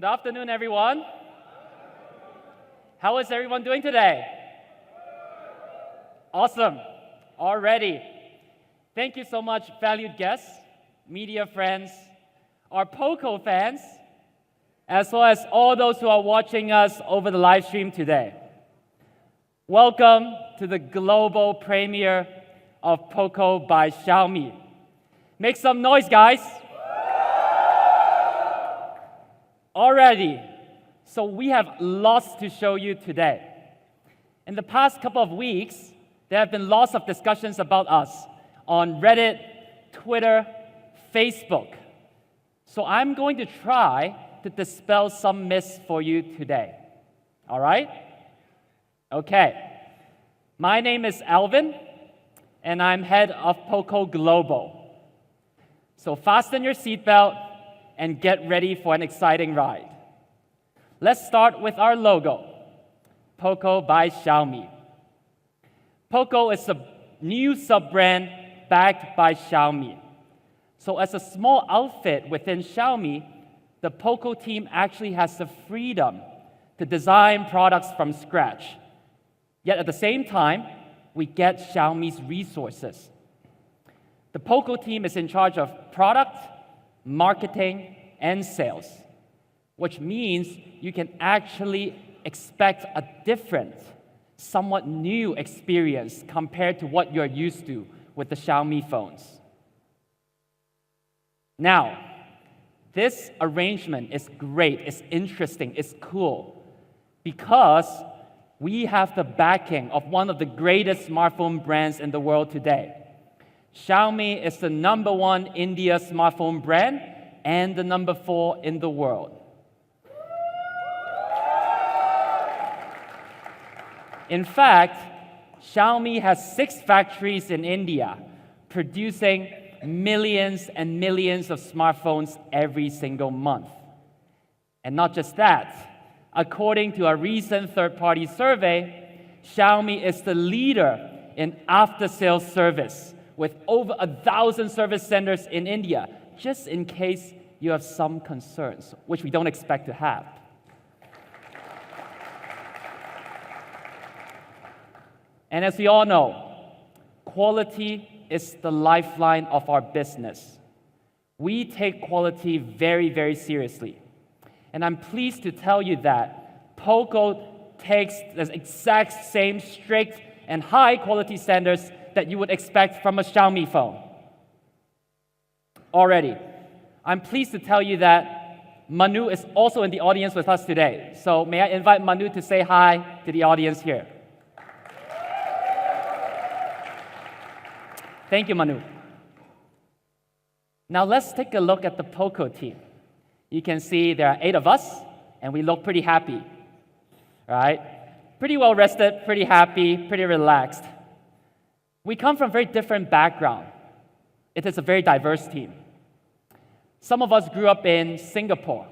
Good afternoon, everyone. How is everyone doing today? Awesome. Already. Thank you so much, valued guests, media friends, our POCO fans, as well as all those who are watching us over the live stream today. Welcome to the global premiere of POCO by Xiaomi. Make some noise, guys. Already. So we have lots to show you today. In the past couple of weeks, there have been lots of discussions about us on Reddit, Twitter, Facebook. So I'm going to try to dispel some myths for you today. All right? Okay. My name is Alvin, and I'm head of POCO Global. So fasten your seatbelt and get ready for an exciting ride. Let's start with our logo, POCO by Xiaomi. POCO is a new sub-brand backed by Xiaomi. So as a small outfit within Xiaomi, the POCO team actually has the freedom to design products from scratch. Yet at the same time, we get Xiaomi's resources. The POCO team is in charge of product, marketing, and sales, which means you can actually expect a different, somewhat new experience compared to what you're used to with the Xiaomi phones. Now, this arrangement is great, it's interesting, it's cool, because we have the backing of one of the greatest smartphone brands in the world today. Xiaomi is the #1 India smartphone brand and the #4 in the world. In fact, Xiaomi has 6 factories in India, producing millions and millions of smartphones every single month. And not just that, according to a recent third-party survey, Xiaomi is the leader in after-sales service, with over 1,000 service centers in India, just in case you have some concerns, which we don't expect to have. And as we all know, quality is the lifeline of our business. We take quality very, very seriously. And I'm pleased to tell you that POCO takes the exact same strict and high quality standards that you would expect from a Xiaomi phone. Already, I'm pleased to tell you that Manu is also in the audience with us today. So may I invite Manu to say hi to the audience here. Thank you, Manu. Now let's take a look at the POCO team. You can see there are 8 of us, and we look pretty happy, right? Pretty well rested, pretty happy, pretty relaxed. We come from very different backgrounds. It is a very diverse team. Some of us grew up in Singapore,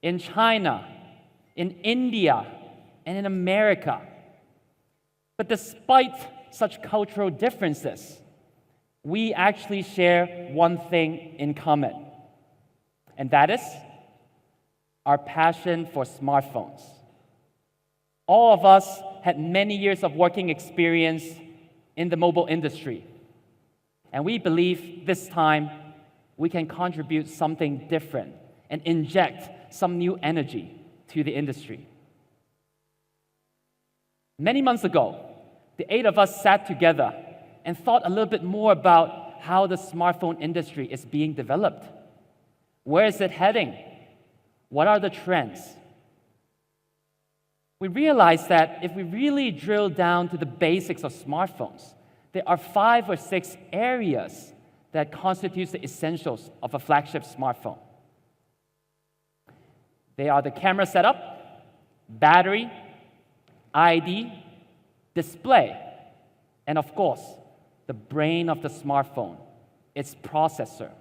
in China, in India, and in America. But despite such cultural differences, we actually share one thing in common, and that is our passion for smartphones. All of us had many years of working experience in the mobile industry, and we believe this time we can contribute something different and inject some new energy to the industry. Many months ago, the 8 of us sat together and thought a little bit more about how the smartphone industry is being developed. Where is it heading? What are the trends? We realized that if we really drill down to the basics of smartphones, there are 5 or 6 areas that constitute the essentials of a flagship smartphone. They are the camera setup, battery, ID, display, and of course, the brain of the smartphone, its processor.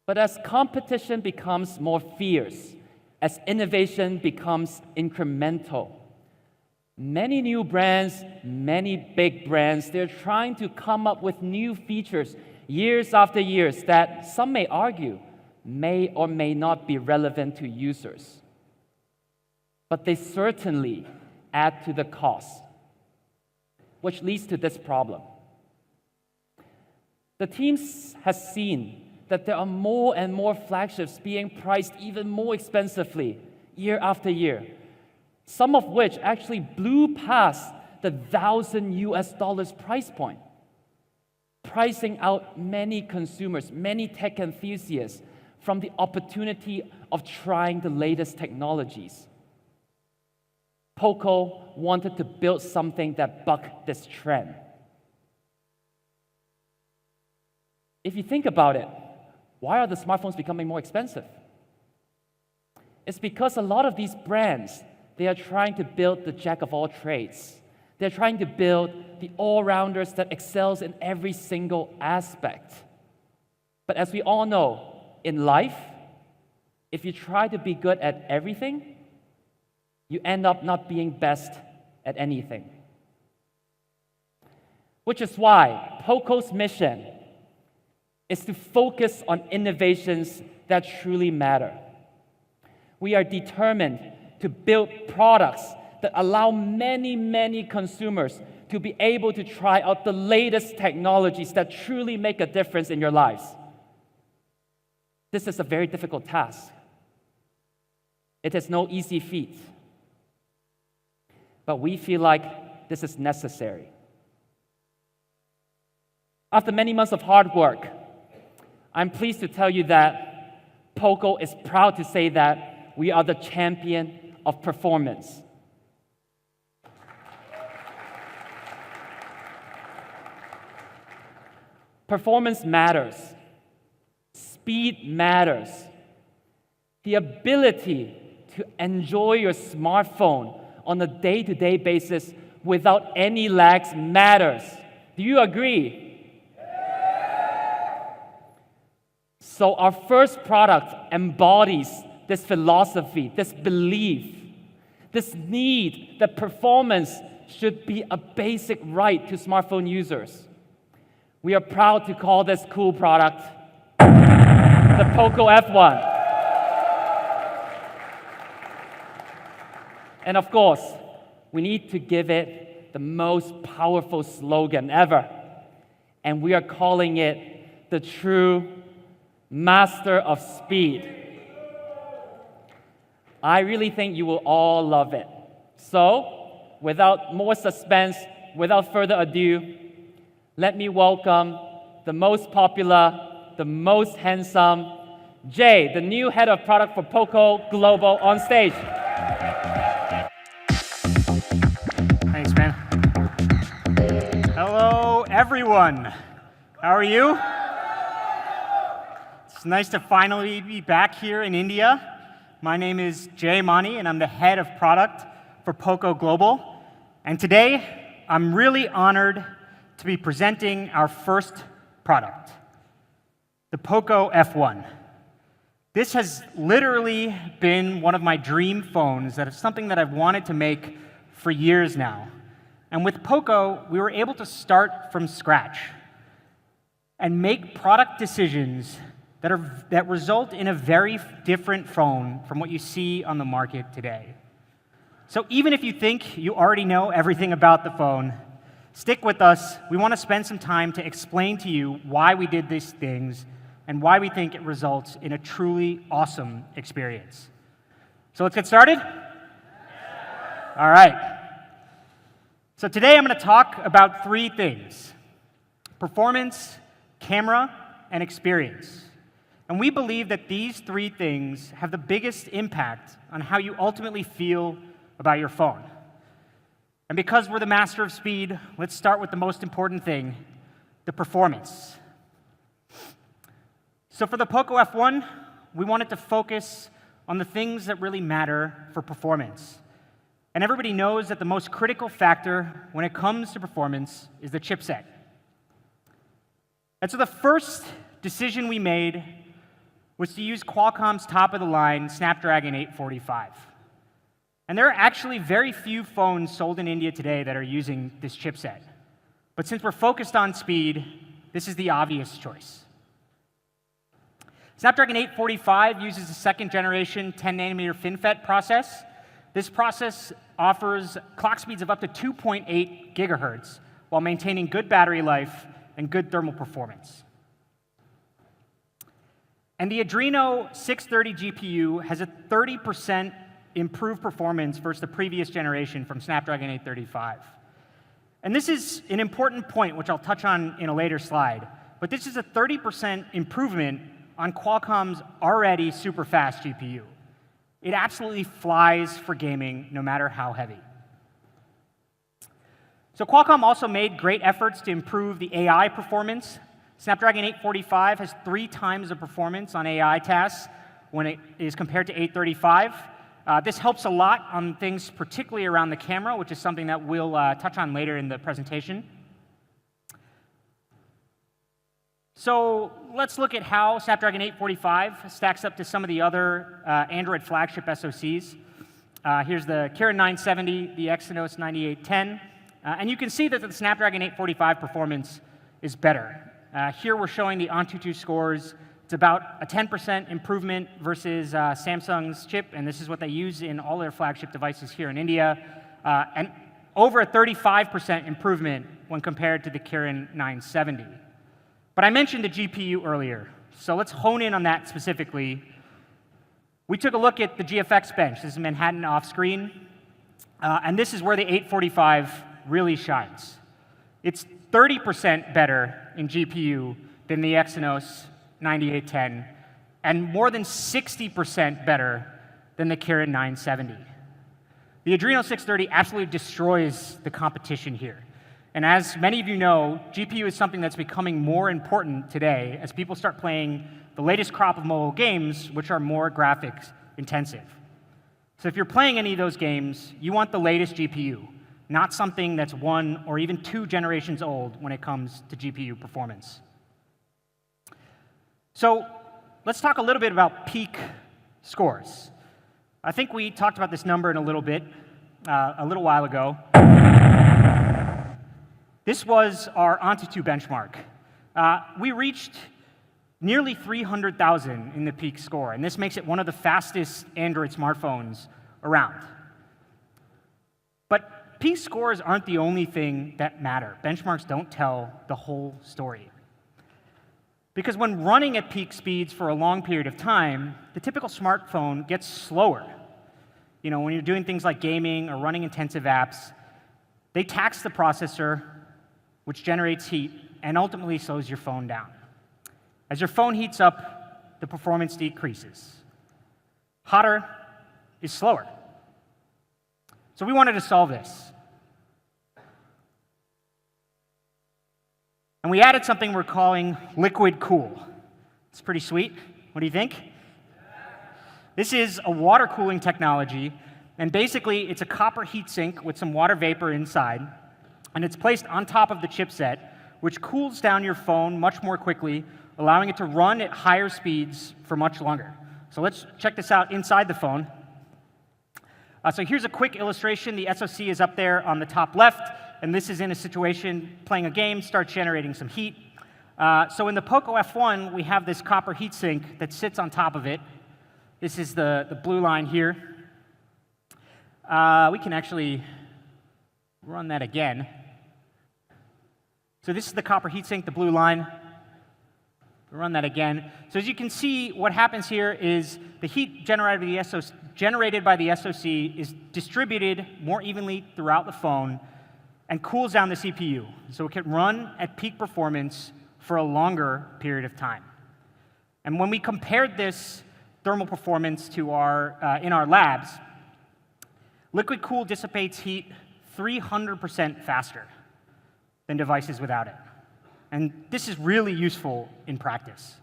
But as competition becomes more fierce, as innovation becomes incremental, many new brands, many big brands, they're trying to come up with new features years after years that some may argue may or may not be relevant to users, but they certainly add to the cost, which leads to this problem. The team has seen that there are more and more flagships being priced even more expensively year after year, some of which actually blew past the $1,000 price point, pricing out many consumers, many tech enthusiasts from the opportunity of trying the latest technologies. POCO wanted to build something that bucked this trend. If you think about it, why are the smartphones becoming more expensive? It's because a lot of these brands, they are trying to build the jack of all trades. They're trying to build the all-rounders that excels in every single aspect. But as we all know, in life, if you try to be good at everything, you end up not being best at anything. Which is why POCO's mission is to focus on innovations that truly matter. We are determined to build products that allow many, many consumers to be able to try out the latest technologies that truly make a difference in your lives. This is a very difficult task. It is no easy feat. But we feel like this is necessary. After many months of hard work, I'm pleased to tell you that POCO is proud to say that we are the champion of performance. Performance matters. Speed matters. The ability to enjoy your smartphone on a day-to-day basis without any lags matters. Do you agree? So our first product embodies this philosophy, this belief, this need that performance should be a basic right to smartphone users. We are proud to call this cool product the POCO F1. And of course, we need to give it the most powerful slogan ever. And we are calling it the true master of speed. I really think you will all love it. So, without more suspense, without further ado, let me welcome the most popular, the most handsome, Jay, the new head of product for POCO Global, on stage. Thanks, man. Hello, everyone. How are you? It's nice to finally be back here in India. My name is Jay Mani, and I'm the head of product for POCO Global. And today, I'm really honored to be presenting our first product, the POCO F1. This has literally been one of my dream phones. That is something that I've wanted to make for years now. And with POCO, we were able to start from scratch and make product decisions that result in a very different phone from what you see on the market today. So even if you think you already know everything about the phone, stick with us. We want to spend some time to explain to you why we did these things and why we think it results in a truly awesome experience. So let's get started? All right. So today I'm going to talk about three things: performance, camera, and experience. And we believe that these three things have the biggest impact on how you ultimately feel about your phone. And because we're the master of speed, let's start with the most important thing, the performance. So for the POCO F1, we wanted to focus on the things that really matter for performance. And everybody knows that the most critical factor when it comes to performance is the chipset. And so the first decision we made was to use Qualcomm's top-of-the-line Snapdragon 845. And there are actually very few phones sold in India today that are using this chipset. But since we're focused on speed, this is the obvious choice. Snapdragon 845 uses a second generation 10 nanometer FinFET process. This process offers clock speeds of up to 2.8 gigahertz while maintaining good battery life and good thermal performance. And the Adreno 630 GPU has a 30% improved performance versus the previous generation from Snapdragon 835. And this is an important point, which I'll touch on in a later slide. But this is a 30% improvement on Qualcomm's already super fast GPU. It absolutely flies for gaming, no matter how heavy. So Qualcomm also made great efforts to improve the AI performance. Snapdragon 845 has 3 times the performance on AI tasks when it is compared to 835. This helps a lot on things particularly around the camera, which is something that we'll touch on later in the presentation. So let's look at how Snapdragon 845 stacks up to some of the other Android flagship SoCs. Here's the Kirin 970, the Exynos 9810. And you can see that the Snapdragon 845 performance is better. Here we're showing the Antutu scores. It's about a 10% improvement versus Samsung's chip, and this is what they use in all their flagship devices here in India, and over a 35% improvement when compared to the Kirin 970. But I mentioned the GPU earlier, so let's hone in on that specifically. We took a look at the GFX bench. This is Manhattan off-screen, and this is where the 845 really shines. It's 30% better in GPU than the Exynos 9810, and more than 60% better than the Kirin 970. The Adreno 630 absolutely destroys the competition here. And as many of you know, GPU is something that's becoming more important today as people start playing the latest crop of mobile games, which are more graphics intensive. So if you're playing any of those games, you want the latest GPU, not something that's 1 or even 2 generations old when it comes to GPU performance. So let's talk a little bit about peak scores. I think we talked about this number in a little bit, a little while ago. This was our Antutu benchmark. We reached nearly 300,000 in the peak score, and this makes it one of the fastest Android smartphones around. But peak scores aren't the only thing that matter. Benchmarks don't tell the whole story. Because when running at peak speeds for a long period of time, the typical smartphone gets slower. You know, when you're doing things like gaming or running intensive apps, they tax the processor, which generates heat, and ultimately slows your phone down. As your phone heats up, the performance decreases. Hotter is slower. So we wanted to solve this. And we added something we're calling liquid cool. It's pretty sweet. What do you think? This is a water cooling technology, and basically it's a copper heatsink with some water vapor inside, and it's placed on top of the chipset, which cools down your phone much more quickly, allowing it to run at higher speeds for much longer. So let's check this out inside the phone. So here's a quick illustration. The SoC is up there on the top left, and this is in a situation playing a game, starts generating some heat. So in the POCO F1, we have this copper heatsink that sits on top of it. This is the blue line here. We can actually run that again. So this is the copper heatsink, the blue line. We'll run that again. So as you can see, what happens here is the heat generated by the SoC is distributed more evenly throughout the phone and cools down the CPU. So it can run at peak performance for a longer period of time. And when we compared this thermal performance to in our labs, liquid cool dissipates heat 300% faster than devices without it. And this is really useful in practice.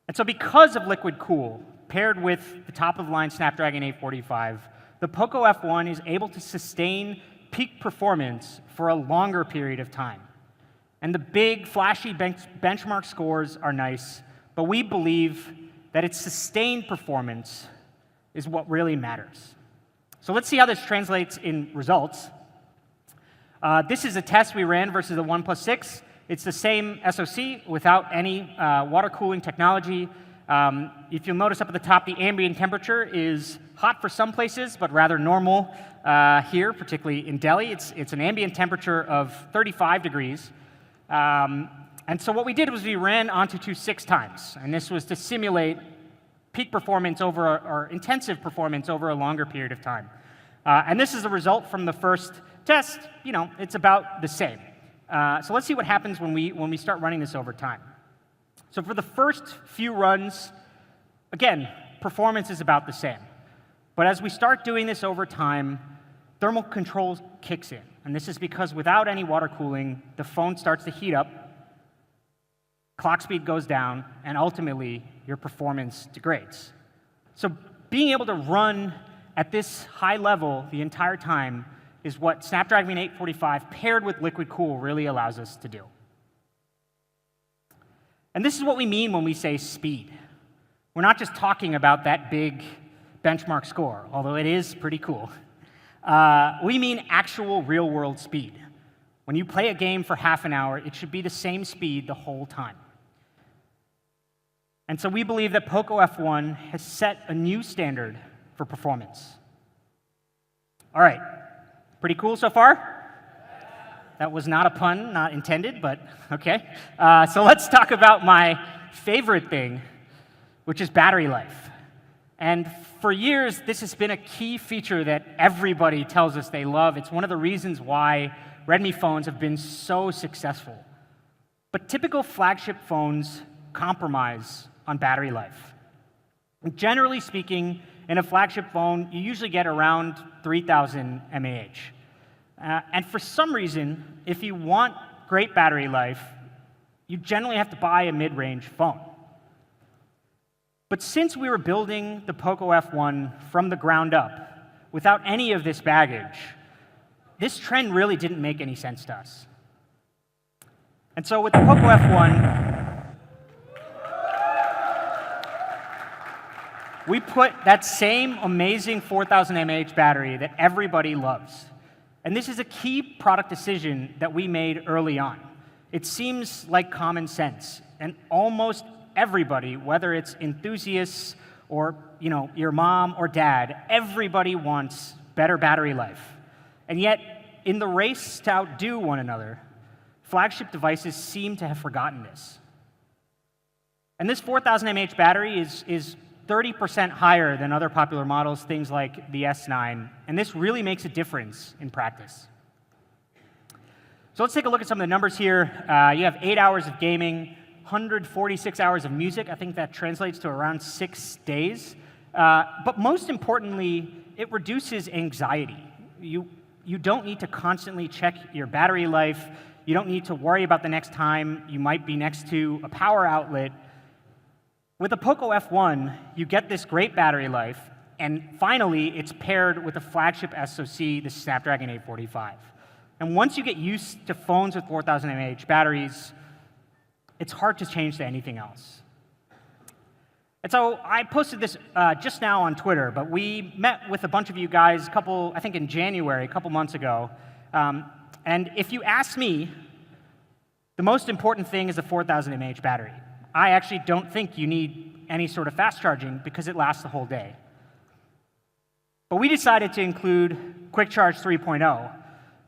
And so because of liquid cool, paired with the top-of-the-line Snapdragon 845, the POCO F1 is able to sustain peak performance for a longer period of time. And the big, flashy benchmark scores are nice, but we believe that its sustained performance is what really matters. So let's see how this translates in results. This is a test we ran versus the OnePlus 6. It's the same SoC without any water cooling technology. If you'll notice up at the top, the ambient temperature is hot for some places, but rather normal here, particularly in Delhi. It's an ambient temperature of 35 degrees. And so what we did was we ran Antutu 6 times, and this was to simulate peak performance or intensive performance over a longer period of time. And this is the result from the first test. You know, it's about the same. So let's see what happens when we start running this over time. So for the first few runs, again, performance is about the same. But as we start doing this over time, thermal control kicks in. And this is because without any water cooling, the phone starts to heat up, clock speed goes down, and ultimately, your performance degrades. So being able to run at this high level the entire time is what Snapdragon 845 paired with liquid cool really allows us to do. And this is what we mean when we say speed. We're not just talking about that big benchmark score, although it is pretty cool. We mean actual real-world speed. When you play a game for half an hour, it should be the same speed the whole time. And so we believe that POCO F1 has set a new standard for performance. All right, pretty cool so far? That was not a pun, not intended, but okay. So let's talk about my favorite thing, which is battery life. And for years, this has been a key feature that everybody tells us they love. It's one of the reasons why Redmi phones have been so successful. But typical flagship phones compromise on battery life. And generally speaking, in a flagship phone, you usually get around 3,000 mAh. And for some reason, if you want great battery life, you generally have to buy a mid-range phone. But since we were building the POCO F1 from the ground up, without any of this baggage, this trend really didn't make any sense to us. And so with the POCO F1, we put that same amazing 4,000 mAh battery that everybody loves. And this is a key product decision that we made early on. It seems like common sense, and almost everybody, whether it's enthusiasts or your mom or dad, everybody wants better battery life. And yet, in the race to outdo one another, flagship devices seem to have forgotten this. And this 4,000 mAh battery is 30% higher than other popular models, things like the S9, and this really makes a difference in practice. So let's take a look at some of the numbers here. You have 8 hours of gaming, 146 hours of music. I think that translates to around 6 days. But most importantly, it reduces anxiety. You don't need to constantly check your battery life. You don't need to worry about the next time you might be next to a power outlet. With the POCO F1, you get this great battery life, and finally, it's paired with a flagship SoC, the Snapdragon 845. And once you get used to phones with 4,000 mAh batteries, it's hard to change to anything else. And so I posted this just now on Twitter, but we met with a bunch of you guys I think in January, a couple months ago. And if you ask me, the most important thing is the 4,000 mAh battery. I actually don't think you need any sort of fast charging because it lasts the whole day. But we decided to include Quick Charge 3.0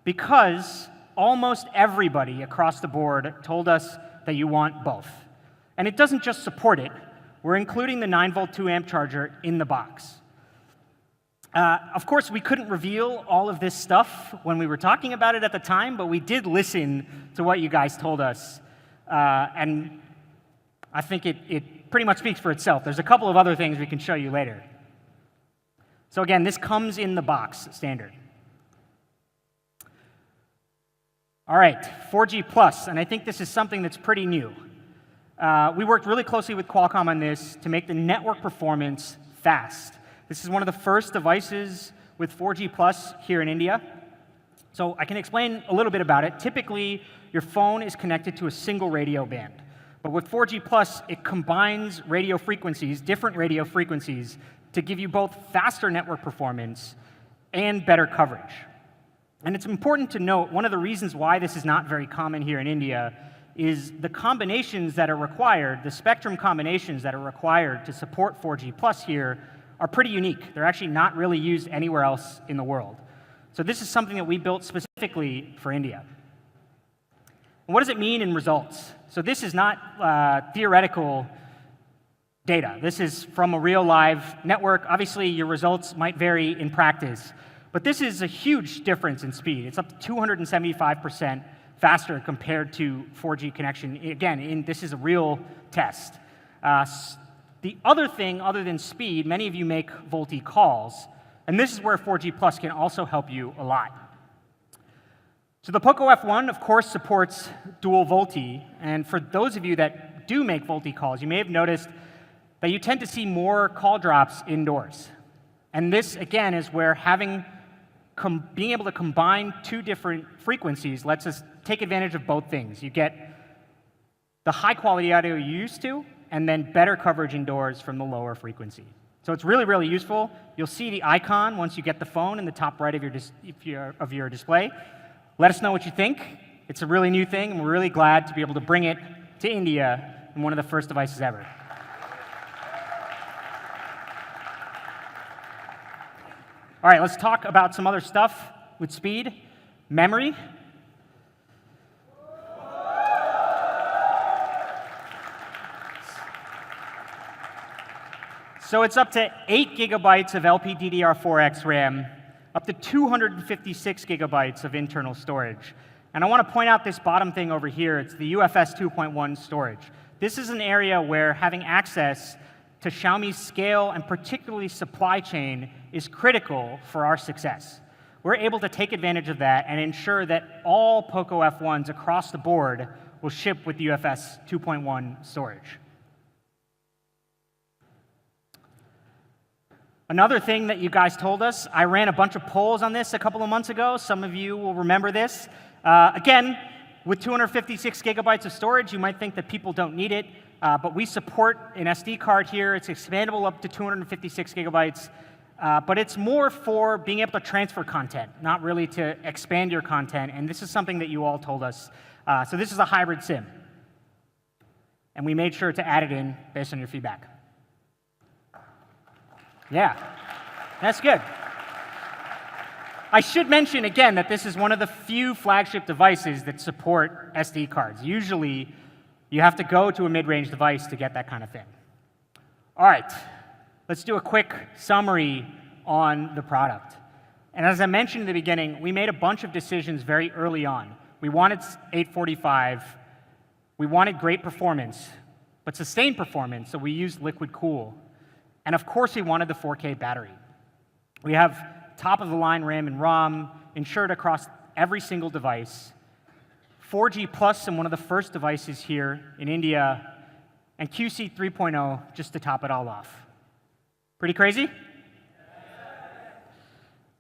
because almost everybody across the board told us that you want both. And it doesn't just support it. We're including the 9-volt 2-amp charger in the box. Of course, we couldn't reveal all of this stuff when we were talking about it at the time, but we did listen to what you guys told us. And I think it pretty much speaks for itself. There's a couple of other things we can show you later. So again, this comes in the box standard. All right, 4G Plus, and I think this is something that's pretty new. We worked really closely with Qualcomm on this to make the network performance fast. This is one of the first devices with 4G Plus here in India. So I can explain a little bit about it. Typically, your phone is connected to a single radio band. But with 4G Plus, it combines radio frequencies, different radio frequencies, to give you both faster network performance and better coverage. And it's important to note, one of the reasons why this is not very common here in India is the combinations that are required, the spectrum combinations that are required to support 4G Plus here are pretty unique. They're actually not really used anywhere else in the world. So this is something that we built specifically for India. And what does it mean in results? So this is not theoretical data. This is from a real live network. Obviously, your results might vary in practice, but this is a huge difference in speed. It's up to 275% faster compared to 4G connection. Again, this is a real test. The other thing, other than speed, many of you make VoLTE calls, and this is where 4G Plus can also help you a lot. So the POCO F1, of course, supports dual VoLTE, and for those of you that do make VoLTE calls, you may have noticed that you tend to see more call drops indoors. And this, again, is where being able to combine two different frequencies lets us take advantage of both things. You get the high-quality audio you're used to, and then better coverage indoors from the lower frequency. So it's really, really useful. You'll see the icon once you get the phone in the top right of your display. Let us know what you think. It's a really new thing, and we're really glad to be able to bring it to India in one of the first devices ever. All right, let's talk about some other stuff with speed. Memory. So it's up to 8 gigabytes of LPDDR4X RAM, up to 256 gigabytes of internal storage. And I want to point out this bottom thing over here. It's the UFS 2.1 storage. This is an area where having access to Xiaomi's scale and particularly supply chain is critical for our success. We're able to take advantage of that and ensure that all POCO F1s across the board will ship with UFS 2.1 storage. Another thing that you guys told us, I ran a bunch of polls on this a couple of months ago. Some of you will remember this. Again, with 256 gigabytes of storage, you might think that people don't need it. But we support an SD card here. It's expandable up to 256 gigabytes. But it's more for being able to transfer content, not really to expand your content. And this is something that you all told us. So this is a hybrid SIM. And we made sure to add it in based on your feedback. Yeah, that's good. I should mention again that this is one of the few flagship devices that support SD cards. Usually, you have to go to a mid-range device to get that kind of thing. All right, let's do a quick summary on the product. And as I mentioned in the beginning, we made a bunch of decisions very early on. We wanted 845. We wanted great performance, but sustained performance, so we used liquid cool. And of course, we wanted the 4K battery. We have top-of-the-line RAM and ROM ensured across every single device. 4G Plus in one of the first devices here in India, and QC 3.0 just to top it all off. Pretty crazy?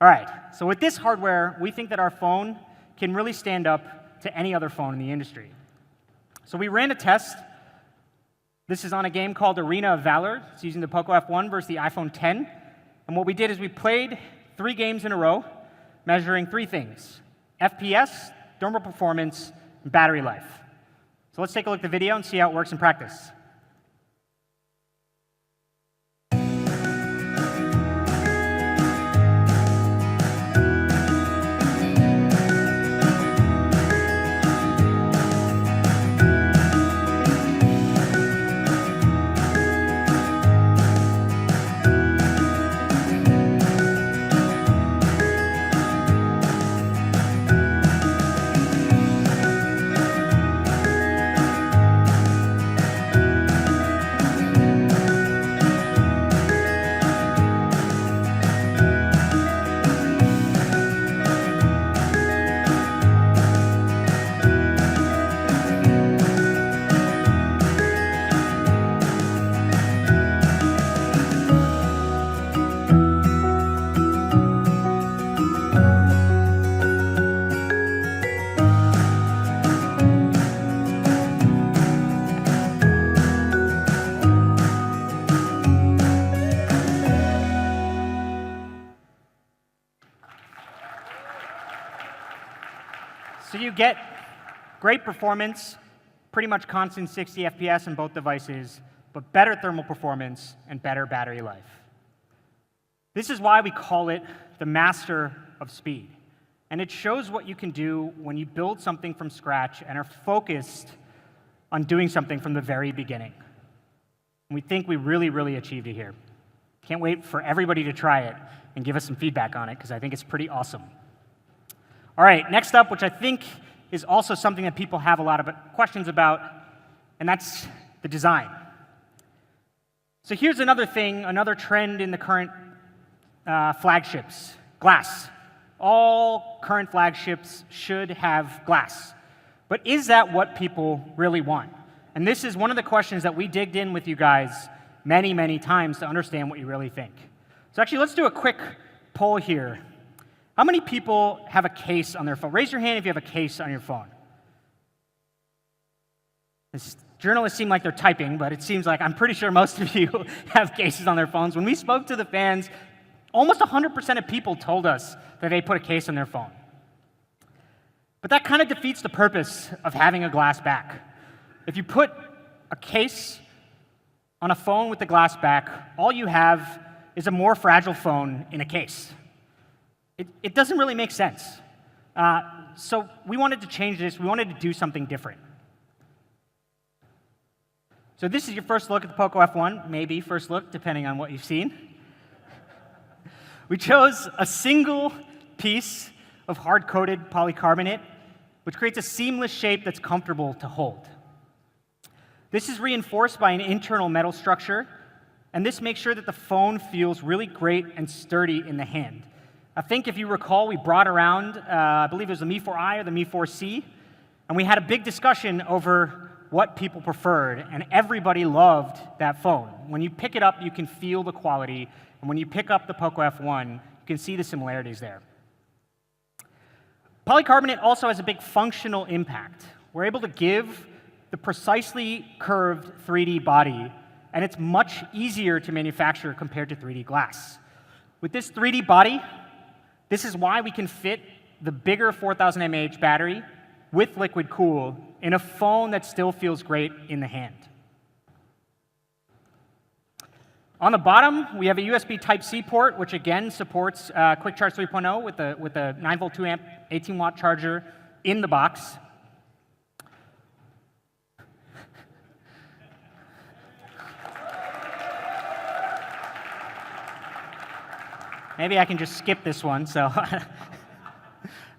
All right, so with this hardware, we think that our phone can really stand up to any other phone in the industry. So we ran a test. This is on a game called Arena of Valor. It's using the POCO F1 versus the iPhone X. And what we did is we played 3 games in a row, measuring 3 things: FPS, thermal performance, and battery life. So let's take a look at the video and see how it works in practice. So you get great performance, pretty much constant 60 FPS on both devices, but better thermal performance and better battery life. This is why we call it the master of speed. And it shows what you can do when you build something from scratch and are focused on doing something from the very beginning. And we think we really, really achieved it here. Can't wait for everybody to try it and give us some feedback on it, because I think it's pretty awesome. All right, next up, which I think is also something that people have a lot of questions about, and that's the design. So here's another thing, another trend in the current flagships: glass. All current flagships should have glass. But is that what people really want? And this is one of the questions that we digged in with you guys many, many times to understand what you really think. So actually, let's do a quick poll here. How many people have a case on their phone? Raise your hand if you have a case on your phone. This journalists seem like they're typing, but it seems like I'm pretty sure most of you have cases on their phones. When we spoke to the fans, almost 100% of people told us that they put a case on their phone. But that kind of defeats the purpose of having a glass back. If you put a case on a phone with the glass back, all you have is a more fragile phone in a case. It doesn't really make sense. So we wanted to change this. We wanted to do something different. So this is your first look at the POCO F1, maybe first look, depending on what you've seen. We chose a single piece of hard-coated polycarbonate, which creates a seamless shape that's comfortable to hold. This is reinforced by an internal metal structure, and this makes sure that the phone feels really great and sturdy in the hand. I think if you recall, we brought around, I believe it was the Mi 4i or the Mi 4c, and we had a big discussion over what people preferred, and everybody loved that phone. When you pick it up, you can feel the quality, and when you pick up the POCO F1, you can see the similarities there. Polycarbonate also has a big functional impact. We're able to give the precisely curved 3D body, and it's much easier to manufacture compared to 3D glass. With this 3D body, this is why we can fit the bigger 4000 mAh battery with liquid cool in a phone that still feels great in the hand. On the bottom, we have a USB Type-C port, which again supports Quick Charge 3.0 with a 9-volt 2-amp 18-watt charger in the box. Maybe I can just skip this one. So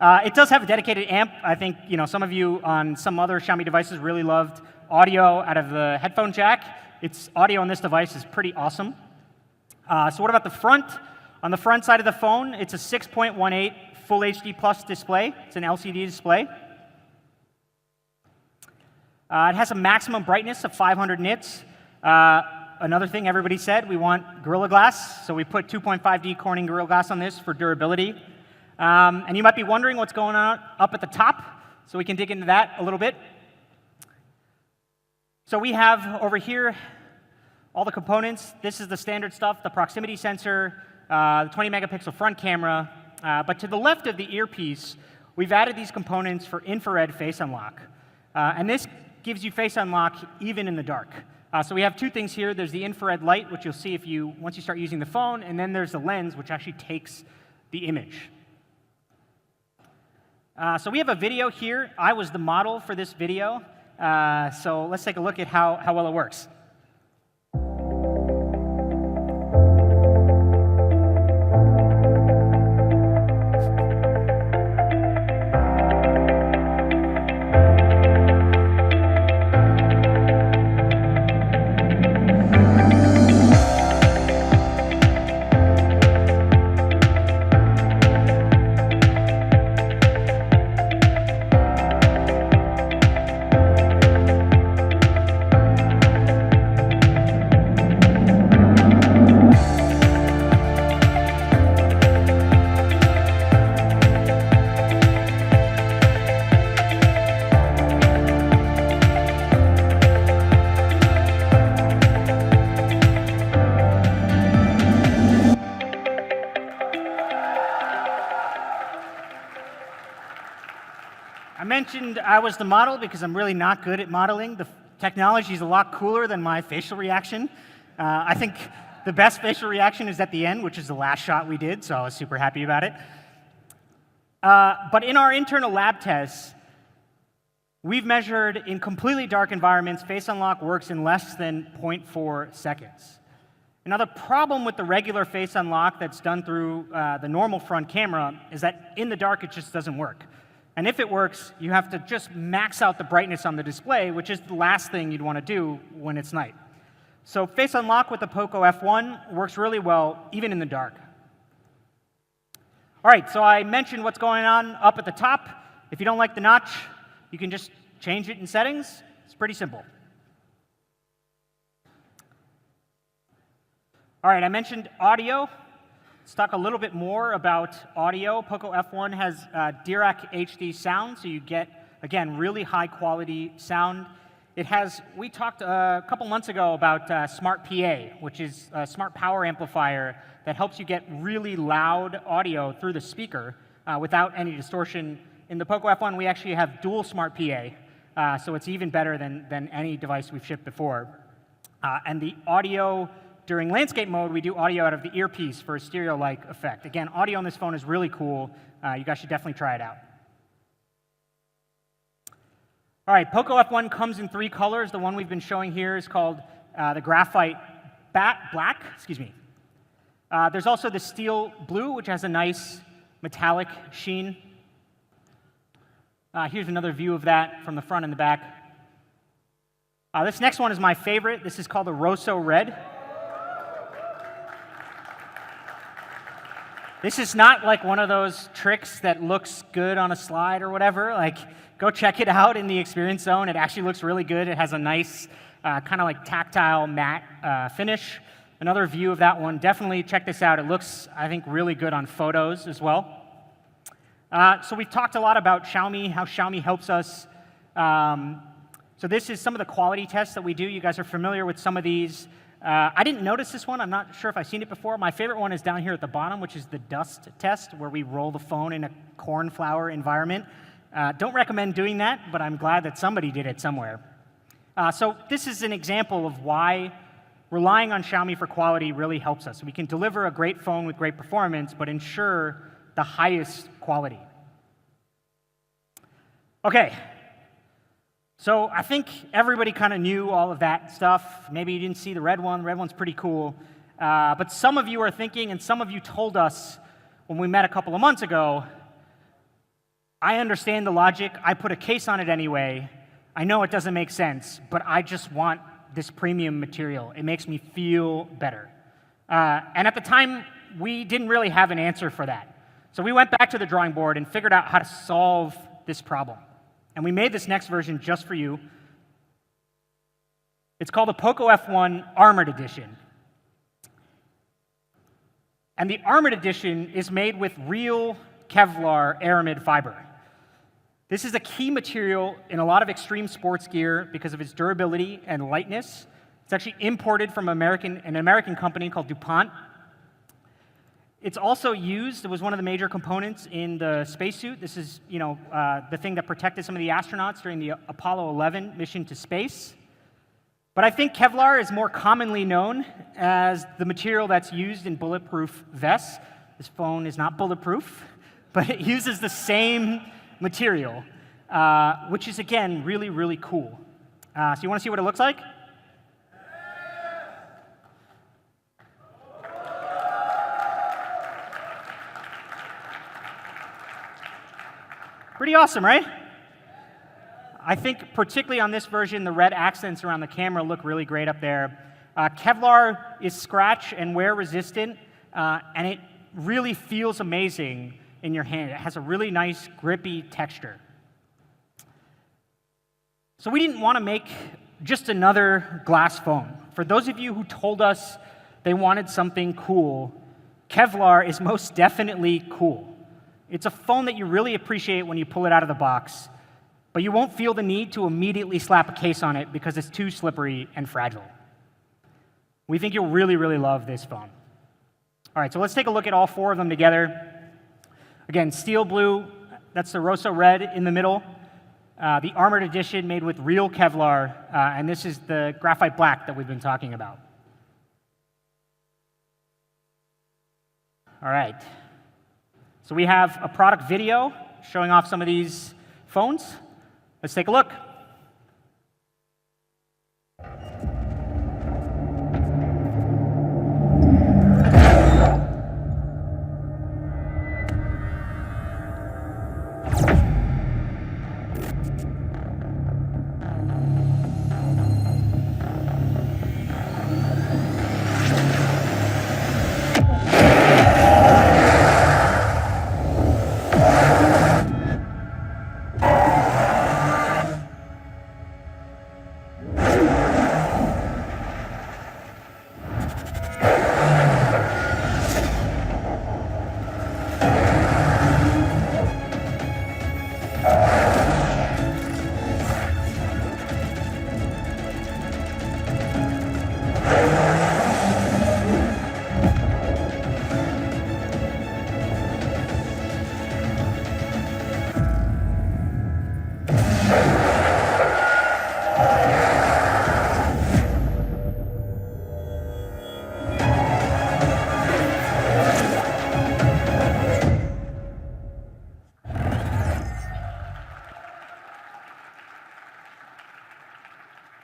it does have a dedicated amp. I think some of you on some other Xiaomi devices really loved audio out of the headphone jack. Its audio on this device is pretty awesome. So what about the front? On the front side of the phone, it's a 6.18 Full HD Plus display. It's an LCD display. It has a maximum brightness of 500 nits. Another thing everybody said, we want Gorilla Glass, so we put 2.5D Corning Gorilla Glass on this for durability. And you might be wondering what's going on up at the top, so we can dig into that a little bit. So we have over here all the components. This is the standard stuff, the proximity sensor, the 20-megapixel front camera. But to the left of the earpiece, we've added these components for infrared face unlock. And this gives you face unlock even in the dark. So we have two things here. There's the infrared light, which you'll see once you start using the phone, and then there's the lens, which actually takes the image. So we have a video here. I was the model for this video. So let's take a look at how well it works. mentioned I was the model because I'm really not good at modeling. The technology is a lot cooler than my facial reaction. I think the best facial reaction is at the end, which is the last shot we did, so I was super happy about it. But in our internal lab tests, we've measured in completely dark environments, face unlock works in less than 0.4 seconds. Now, the problem with the regular face unlock that's done through the normal front camera is that in the dark, it just doesn't work. And if it works, you have to just max out the brightness on the display, which is the last thing you'd want to do when it's night. So face unlock with the POCO F1 works really well, even in the dark. All right, so I mentioned what's going on up at the top. If you don't like the notch, you can just change it in settings. It's pretty simple. All right, I mentioned audio. Let's talk a little bit more about audio. POCO F1 has Dirac HD sound, so you get, again, really high quality sound. It has, we talked a couple months ago about Smart PA, which is a smart power amplifier that helps you get really loud audio through the speaker without any distortion. In the POCO F1, we actually have dual Smart PA, so it's even better than any device we've shipped before. And the audio, during landscape mode, we do audio out of the earpiece for a stereo-like effect. Again, audio on this phone is really cool. You guys should definitely try it out. All right, POCO F1 comes in 3 colors. The one we've been showing here is called the graphite black. Excuse me. There's also the steel blue, which has a nice metallic sheen. Here's another view of that from the front and the back. This next one is my favorite. This is called the Rosso Red. This is not like one of those tricks that looks good on a slide or whatever. Like, go check it out in the experience zone. It actually looks really good. It has a nice kind of like tactile matte finish. Another view of that one. Definitely check this out. It looks, I think, really good on photos as well. So we've talked a lot about Xiaomi, how Xiaomi helps us. So this is some of the quality tests that we do. You guys are familiar with some of these. I didn't notice this one. I'm not sure if I've seen it before. My favorite one is down here at the bottom, which is the dust test, where we roll the phone in a cornflower environment. Don't recommend doing that, but I'm glad that somebody did it somewhere. So this is an example of why relying on Xiaomi for quality really helps us. We can deliver a great phone with great performance, but ensure the highest quality. Okay. So I think everybody kind of knew all of that stuff. Maybe you didn't see the red one. The red one's pretty cool. But some of you are thinking, and some of you told us when we met a couple of months ago, I understand the logic. I put a case on it anyway. I know it doesn't make sense, but I just want this premium material. It makes me feel better. And at the time, we didn't really have an answer for that. So we went back to the drawing board and figured out how to solve this problem. And we made this next version just for you. It's called the POCO F1 Armored Edition. And the Armored Edition is made with real Kevlar aramid fiber. This is a key material in a lot of extreme sports gear because of its durability and lightness. It's actually imported from an American company called DuPont. It's also used, it was one of the major components in the spacesuit. This is, the thing that protected some of the astronauts during the Apollo 11 mission to space. But I think Kevlar is more commonly known as the material that's used in bulletproof vests. This phone is not bulletproof, but it uses the same material, which is, again, really, really cool. So you want to see what it looks like? Pretty awesome, right? I think particularly on this version, the red accents around the camera look really great up there. Kevlar is scratch and wear resistant, and it really feels amazing in your hand. It has a really nice grippy texture. So we didn't want to make just another glass phone. For those of you who told us they wanted something cool, Kevlar is most definitely cool. It's a phone that you really appreciate when you pull it out of the box, but you won't feel the need to immediately slap a case on it because it's too slippery and fragile. We think you'll really, really love this phone. All right, so let's take a look at all 4 of them together. Again, steel blue, that's the Rosso Red in the middle. the Armored Edition made with real Kevlar, and this is the graphite black that we've been talking about. All right. So we have a product video showing off some of these phones. Let's take a look.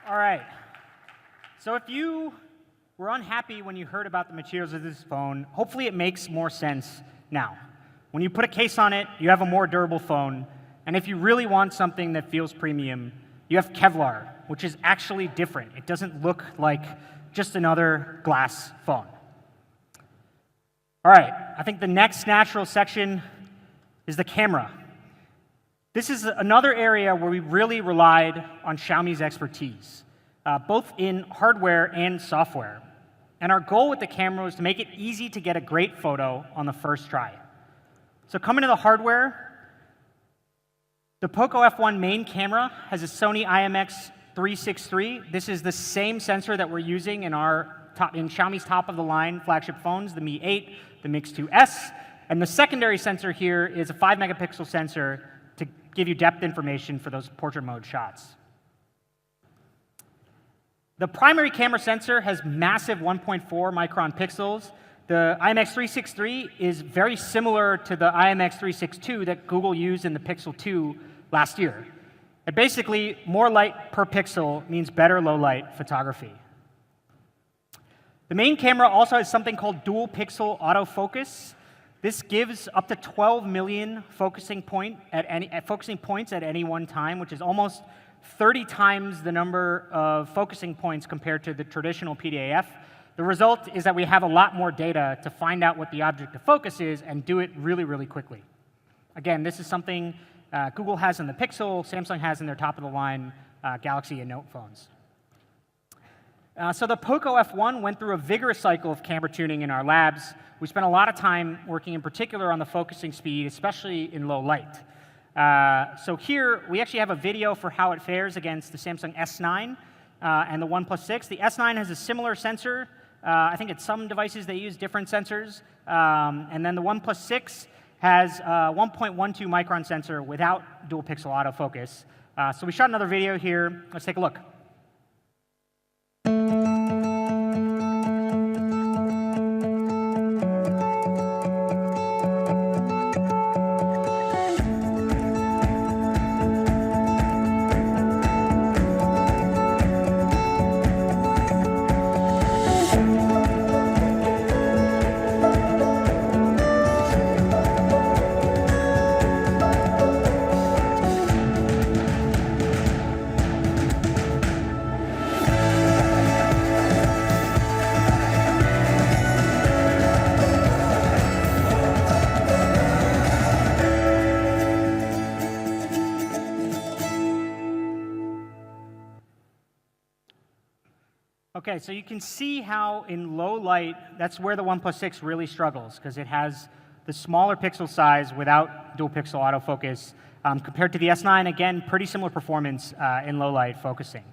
All right. So if you were unhappy when you heard about the materials of this phone, hopefully it makes more sense now. When you put a case on it, you have a more durable phone. And if you really want something that feels premium, you have Kevlar, which is actually different. It doesn't look like just another glass phone. All right, I think the next natural section is the camera. This is another area where we really relied on Xiaomi's expertise, both in hardware and software. And our goal with the camera was to make it easy to get a great photo on the first try. So coming to the hardware, the POCO F1 main camera has a Sony IMX363. This is the same sensor that we're using in Xiaomi's top-of-the-line flagship phones, the Mi 8, the Mix 2S. And the secondary sensor here is a 5-megapixel sensor to give you depth information for those portrait mode shots. The primary camera sensor has massive 1.4 micron pixels. The IMX363 is very similar to the IMX362 that Google used in the Pixel 2 last year. And basically, more light per pixel means better low-light photography. The main camera also has something called dual pixel autofocus. This gives up to 12 million focusing points at any one time, which is almost 30 times the number of focusing points compared to the traditional PDAF. The result is that we have a lot more data to find out what the object of focus is and do it really, really quickly. Again, this is something Google has in the Pixel, Samsung has in their top-of-the-line Galaxy and Note phones. So the POCO F1 went through a vigorous cycle of camera tuning in our labs. We spent a lot of time working in particular on the focusing speed, especially in low light. So here, we actually have a video for how it fares against the Samsung S9 and the OnePlus 6. The S9 has a similar sensor. I think at some devices they use different sensors. And then the OnePlus 6 has a 1.12 micron sensor without dual pixel autofocus. So we shot another video here. Let's take a look. Okay, so you can see how in low light, that's where the OnePlus 6 really struggles, because it has the smaller pixel size without dual pixel autofocus. Compared to the S9, again, pretty similar performance in low light focusing.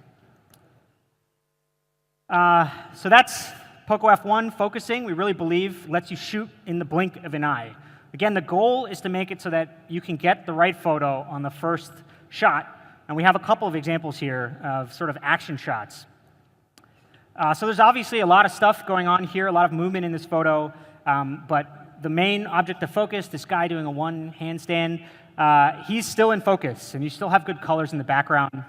So that's POCO F1 focusing. We really believe lets you shoot in the blink of an eye. Again, the goal is to make it so that you can get the right photo on the first shot And we have a couple of examples here of sort of action shots. So there's obviously a lot of stuff going on here, a lot of movement in this photo, but the main object of focus, this guy doing a one handstand, he's still in focus, and you still have good colors in the background.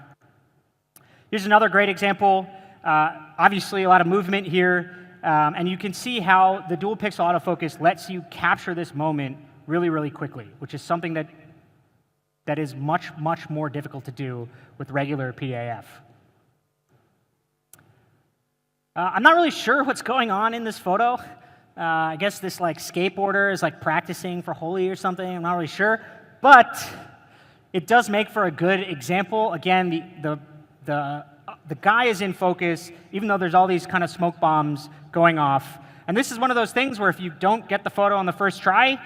Here's another great example. Obviously, a lot of movement here, and you can see how the dual pixel autofocus lets you capture this moment really, really quickly, which is something that is much, much more difficult to do with regular PAF. I'm not really sure what's going on in this photo. I guess this skateboarder is practicing for Holi or something. I'm not really sure, but it does make for a good example. Again, the guy is in focus, even though there's all these kind of smoke bombs going off. And this is one of those things where if you don't get the photo on the first try,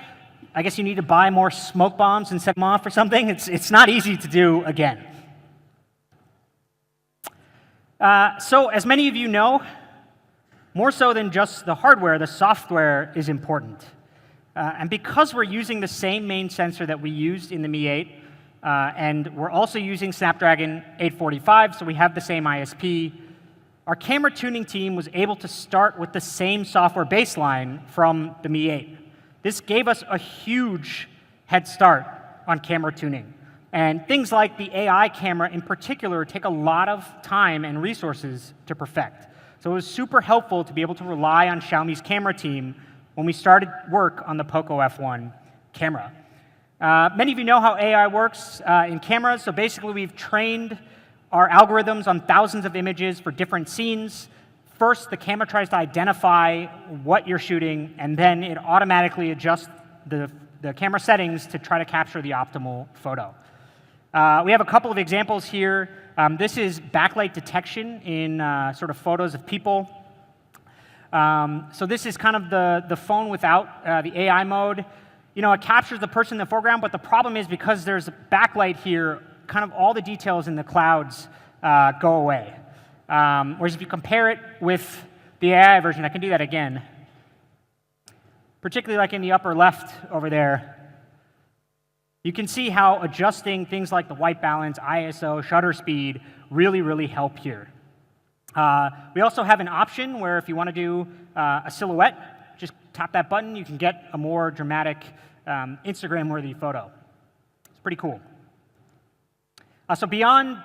I guess you need to buy more smoke bombs and set them off or something. It's not easy to do again. So as many of you know, more so than just the hardware, the software is important. And because we're using the same main sensor that we used in the Mi 8, and we're also using Snapdragon 845, so we have the same ISP, our camera tuning team was able to start with the same software baseline from the Mi 8. This gave us a huge head start on camera tuning. And things like the AI camera in particular take a lot of time and resources to perfect. So it was super helpful to be able to rely on Xiaomi's camera team when we started work on the POCO F1 camera. Many of you know how AI works in cameras. So basically, we've trained our algorithms on thousands of images for different scenes. First, the camera tries to identify what you're shooting, and then it automatically adjusts the camera settings to try to capture the optimal photo. We have a couple of examples here. This is backlight detection in sort of photos of people. So this is kind of the phone without the AI mode. You know, it captures the person in the foreground, but the problem is because there's a backlight here, kind of all the details in the clouds go away. Whereas if you compare it with the AI version, I can do that again. Particularly like in the upper left over there, you can see how adjusting things like the white balance, ISO, shutter speed really, really help here. We also have an option where if you want to do a silhouette, just tap that button, you can get a more dramatic Instagram-worthy photo. It's pretty cool. So beyond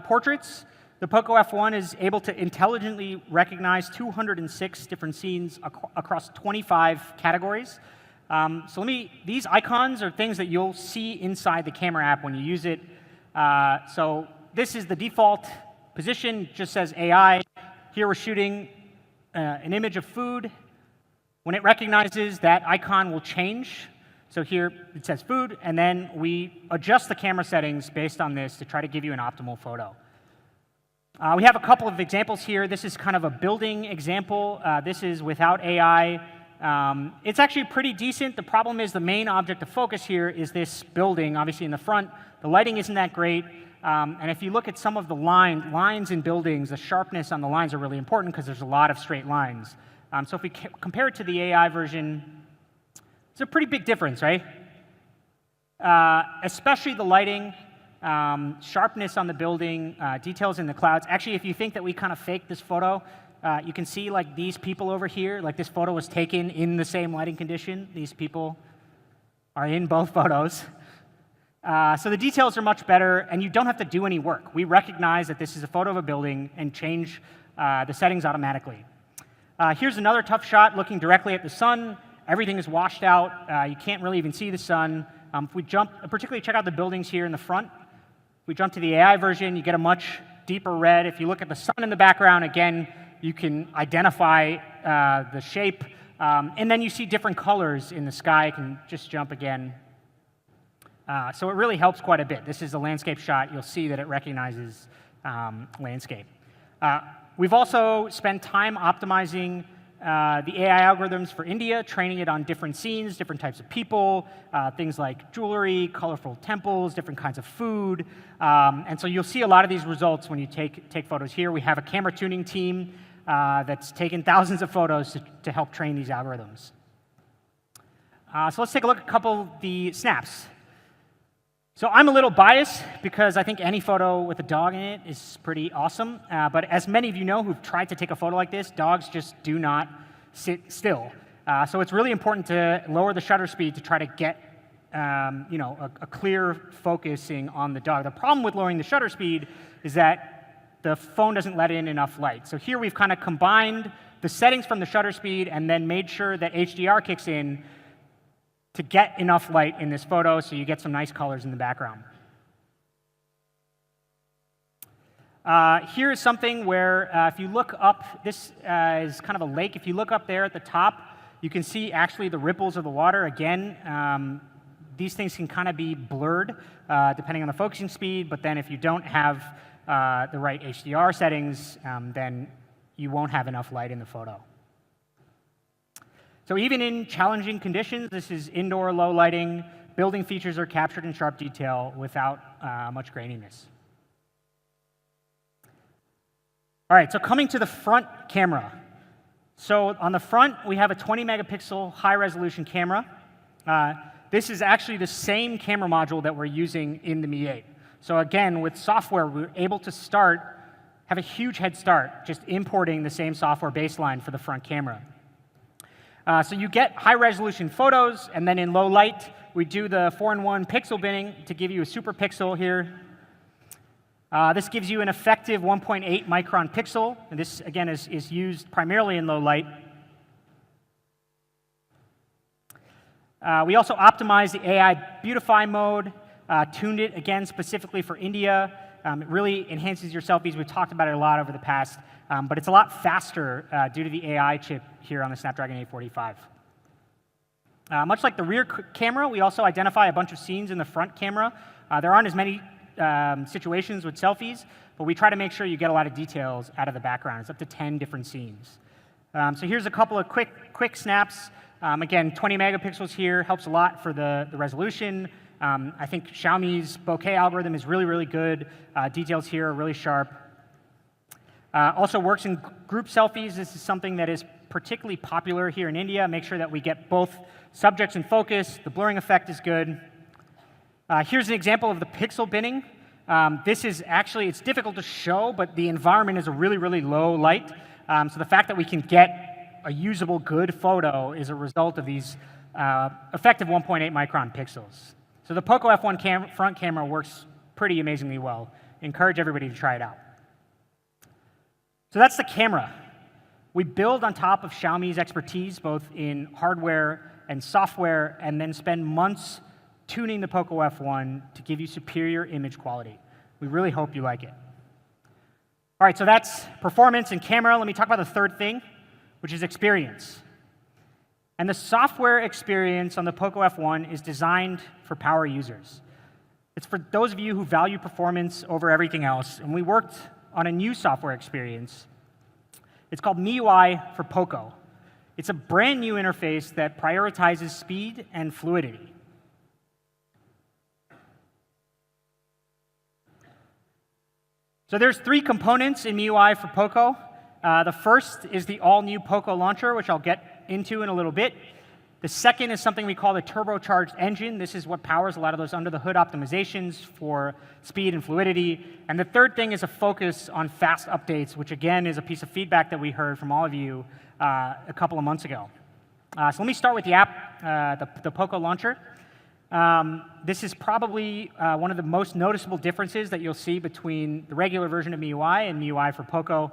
portraits, the POCO F1 is able to intelligently recognize 206 different scenes across 25 categories. These icons are things that you'll see inside the camera app when you use it. So this is the default position, just says AI. Here we're shooting an image of food. When it recognizes, that icon will change. So here it says food, and then we adjust the camera settings based on this to try to give you an optimal photo. We have a couple of examples here. This is kind of a building example. This is without AI. It's actually pretty decent. The problem is the main object of focus here is this building, obviously in the front. The lighting isn't that great. And if you look at some of the lines in buildings, the sharpness on the lines are really important because there's a lot of straight lines. So if we compare it to the AI version, it's a pretty big difference, right? Especially the lighting, sharpness on the building, details in the clouds. Actually, if you think that we kind of faked this photo, you can see like these people over here, like this photo was taken in the same lighting condition. These people are in both photos. So the details are much better, and you don't have to do any work. We recognize that this is a photo of a building and change the settings automatically. Here's another tough shot looking directly at the sun. Everything is washed out. You can't really even see the sun. If we jump, particularly check out the buildings here in the front. If we jump to the AI version, you get a much deeper red. If you look at the sun in the background, again, you can identify the shape. And then you see different colors in the sky. I can just jump again. So it really helps quite a bit. This is a landscape shot. You'll see that it recognizes landscape. We've also spent time optimizing the AI algorithms for India, training it on different scenes, different types of people, things like jewelry, colorful temples, different kinds of food. And so you'll see a lot of these results when you take photos here. We have a camera tuning team that's taken thousands of photos to help train these algorithms. So let's take a look at a couple of the snaps. So I'm a little biased because I think any photo with a dog in it is pretty awesome. But as many of you know who've tried to take a photo like this, dogs just do not sit still. So it's really important to lower the shutter speed to try to get a clear focusing on the dog. The problem with lowering the shutter speed is that the phone doesn't let in enough light. So here we've kind of combined the settings from the shutter speed and then made sure that HDR kicks in to get enough light in this photo so you get some nice colors in the background. Here is something where if you look up, this is kind of a lake. If you look up there at the top, you can see actually the ripples of the water. Again, these things can kind of be blurred depending on the focusing speed, but then if you don't have the right HDR settings, then you won't have enough light in the photo. So even in challenging conditions, this is indoor low lighting, building features are captured in sharp detail without much graininess. All right, so coming to the front camera. So on the front, we have a 20 megapixel high resolution camera. This is actually the same camera module that we're using in the Mi 8. So again, with software, we're able to have a huge head start just importing the same software baseline for the front camera. So you get high-resolution photos, and then in low light, we do the 4-in-1 pixel binning to give you a super pixel here. This gives you an effective 1.8 micron pixel, and this, again, is used primarily in low light. We also optimized the AI Beautify mode, tuned it, again, specifically for India. It really enhances your selfies. We've talked about it a lot over the past, but it's a lot faster due to the AI chip here on the Snapdragon 845. Much like the rear camera, we also identify a bunch of scenes in the front camera. There aren't as many situations with selfies, but we try to make sure you get a lot of details out of the background. It's up to 10 different scenes. So here's a couple of quick snaps. Again, 20 megapixels here helps a lot for the resolution. I think Xiaomi's bokeh algorithm is really, really good. Details here are really sharp. Also works in group selfies. This is something that is particularly popular here in India. Make sure that we get both subjects in focus. The blurring effect is good. Here's an example of the pixel binning. This is actually, it's difficult to show, but the environment is a really, really low light. So the fact that we can get a usable, good photo is a result of these effective 1.8 micron pixels. So the POCO F1 front camera works pretty amazingly well. Encourage everybody to try it out. So that's the camera. We build on top of Xiaomi's expertise, both in hardware and software, and then spend months tuning the POCO F1 to give you superior image quality. We really hope you like it. All right, so that's performance and camera. Let me talk about the third thing, which is experience. And the software experience on the POCO F1 is designed for power users. It's for those of you who value performance over everything else, and we worked on a new software experience. It's called MIUI for POCO. It's a brand new interface that prioritizes speed and fluidity. So there's 3 components in MIUI for POCO. The first is the all-new POCO launcher, which I'll get into in a little bit. The second is something we call the turbocharged engine. This is what powers a lot of those under-the-hood optimizations for speed and fluidity. And the third thing is a focus on fast updates, which again is a piece of feedback that we heard from all of you a couple of months ago. So let me start with the app, the POCO launcher. This is probably one of the most noticeable differences that you'll see between the regular version of MIUI and MIUI for POCO.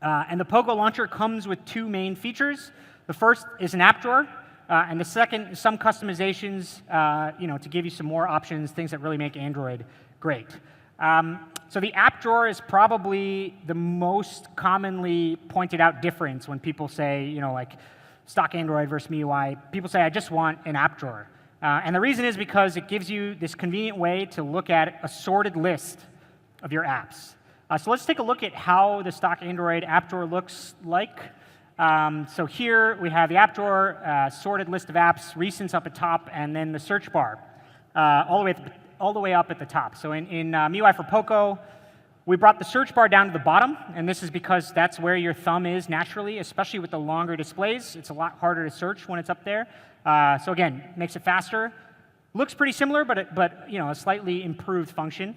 And the POCO launcher comes with 2 main features. The first is an app drawer, and the second is some customizations, to give you some more options, things that really make Android great. So the app drawer is probably the most commonly pointed out difference when people say, like stock Android versus MIUI. People say, I just want an app drawer. And the reason is because it gives you this convenient way to look at a sorted list of your apps. So let's take a look at how the stock Android app drawer looks like. So here we have the app drawer, sorted list of apps, recents up at top, and then the search bar all the way up at the top. So in MIUI for POCO, we brought the search bar down to the bottom, and this is because that's where your thumb is naturally, especially with the longer displays. It's a lot harder to search when it's up there. So again, makes it faster. Looks pretty similar, but you know, a slightly improved function.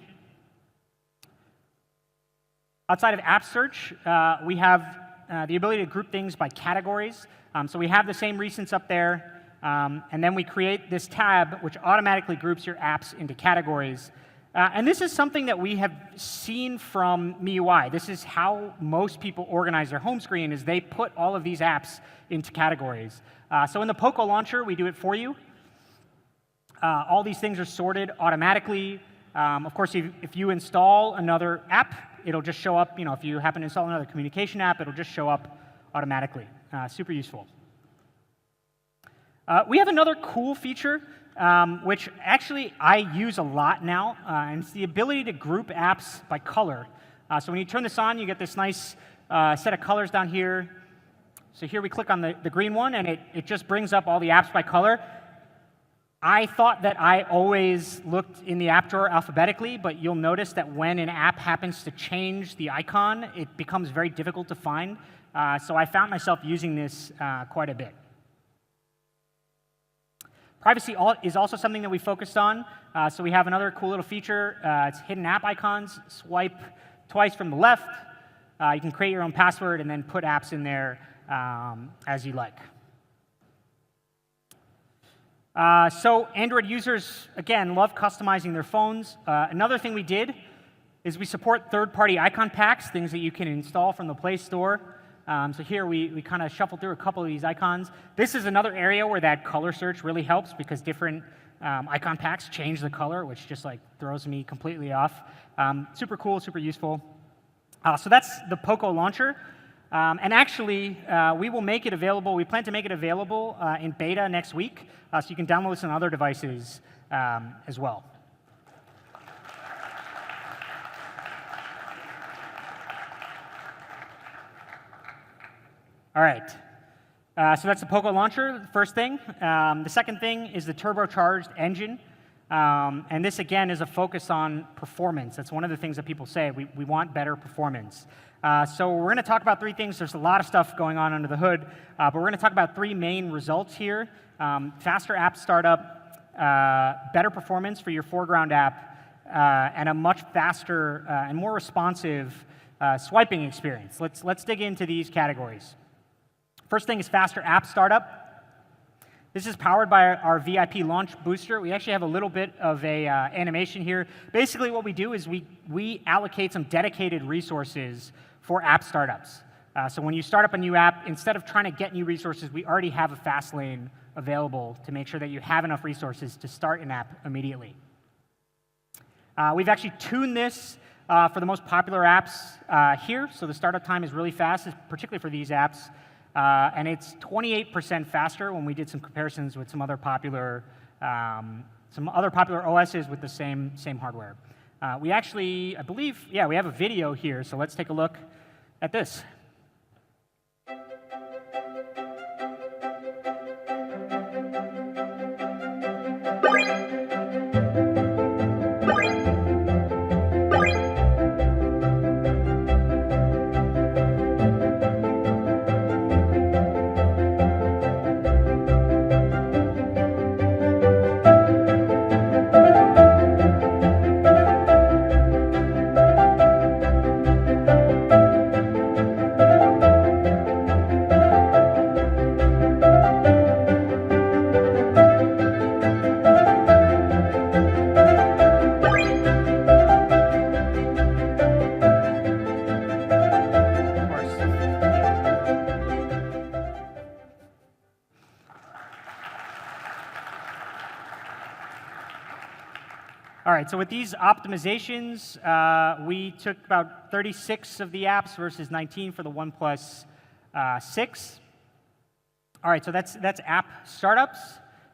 Outside of app search, we have the ability to group things by categories. So we have the same recents up there, and then we create this tab which automatically groups your apps into categories. And this is something that we have seen from MIUI. This is how most people organize their home screen, is they put all of these apps into categories. So in the POCO launcher, we do it for you. All these things are sorted automatically. Of course, if you install another app, it'll just show up. You know, if you happen to install another communication app, it'll just show up automatically. Super useful. We have another cool feature, which actually I use a lot now, and it's the ability to group apps by color. So when you turn this on, you get this nice set of colors down here. So here we click on the green one, and it just brings up all the apps by color. I thought that I always looked in the app drawer alphabetically, but you'll notice that when an app happens to change the icon, it becomes very difficult to find. So I found myself using this quite a bit. Privacy is also something that we focused on. So we have another cool little feature. It's hidden app icons. Swipe twice from the left. You can create your own password and then put apps in there as you like. So Android users, again, love customizing their phones. Another thing we did is we support third-party icon packs, things that you can install from the Play Store. So here we kind of shuffled through a couple of these icons. This is another area where that color search really helps, because different icon packs change the color, which just like throws me completely off. Super cool, super useful. So that's the POCO launcher. And actually, we will make it available. We plan to make it available in beta next week, so you can download this on other devices as well. All right. So that's the POCO launcher, the first thing. The second thing is the turbocharged engine. And this, again, is a focus on performance. That's one of the things that people say. We want better performance. So we're going to talk about three things. There's a lot of stuff going on under the hood, but we're going to talk about three main results here. Faster app startup, better performance for your foreground app, and a much faster and more responsive swiping experience. Let's dig into these categories. First thing is faster app startup. This is powered by our VIP launch booster. We actually have a little bit of a animation here. Basically, what we do is we allocate some dedicated resources for app startups. So when you start up a new app, instead of trying to get new resources, we already have a fast lane available to make sure that you have enough resources to start an app immediately. We've actually tuned this for the most popular apps here. So the startup time is really fast, particularly for these apps. And it's 28% faster when we did some comparisons with some other popular OSs with the same hardware. We actually, I believe, yeah, we have a video here, so let's take a look at this. All right, so with these optimizations, we took about 36 of the apps versus 19 for the OnePlus 6. All right, so that's app startups.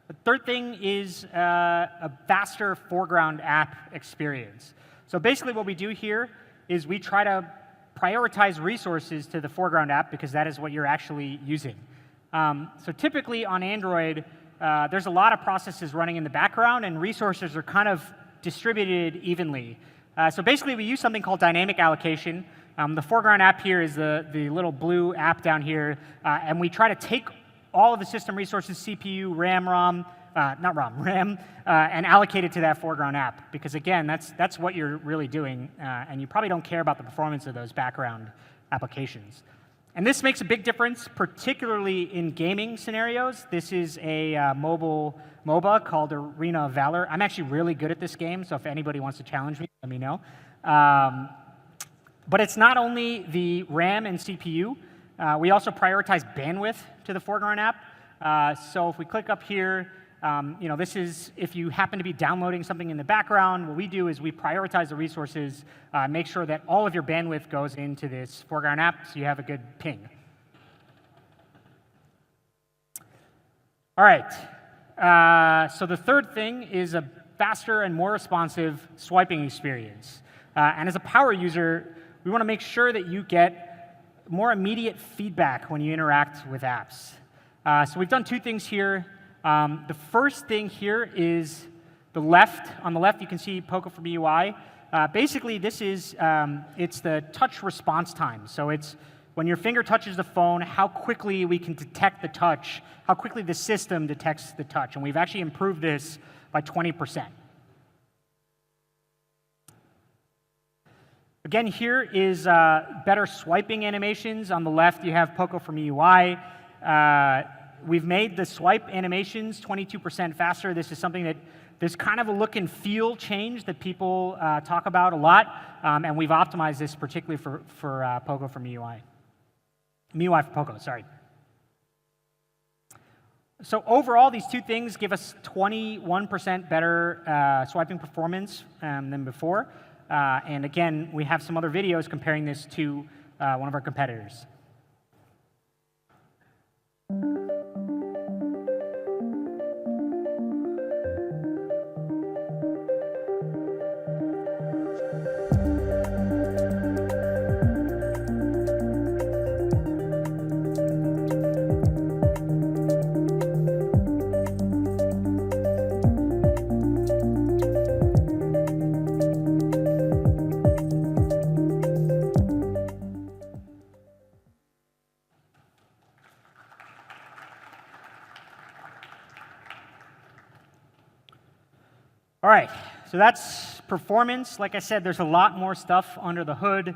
The third thing is a faster foreground app experience. So basically what we do here is we try to prioritize resources to the foreground app because that is what you're actually using. So typically on Android, there's a lot of processes running in the background, and resources are kind of distributed evenly. So basically, we use something called dynamic allocation. The foreground app here is the little blue app down here, and we try to take all of the system resources, CPU, RAM, ROM, RAM, and allocate it to that foreground app. Because again, that's what you're really doing, and you probably don't care about the performance of those background applications. And this makes a big difference, particularly in gaming scenarios. This is a MOBA called Arena of Valor. I'm actually really good at this game, so if anybody wants to challenge me, let me know. But it's not only the RAM and CPU. We also prioritize bandwidth to the foreground app. So if we click up here, this is if you happen to be downloading something in the background, what we do is we prioritize the resources, make sure that all of your bandwidth goes into this foreground app so you have a good ping. All right, so the third thing is a faster and more responsive swiping experience. And as a power user, we want to make sure that you get more immediate feedback when you interact with apps. So we've done two things here. The first thing here is the left. On the left, you can see POCO for MIUI. Basically, this is it's the touch response time. So it's when your finger touches the phone, how quickly we can detect the touch, how quickly the system detects the touch. And we've actually improved this by 20%. Again, here is better swiping animations. On the left, you have POCO for MIUI. We've made the swipe animations 22% faster. This is something that there's kind of a look and feel change that people talk about a lot, and we've optimized this particularly for POCO for MIUI. MIUI for POCO, sorry. So overall, these two things give us 21% better swiping performance than before. And again, we have some other videos comparing this to one of our competitors. All right, so that's performance. Like I said, there's a lot more stuff under the hood.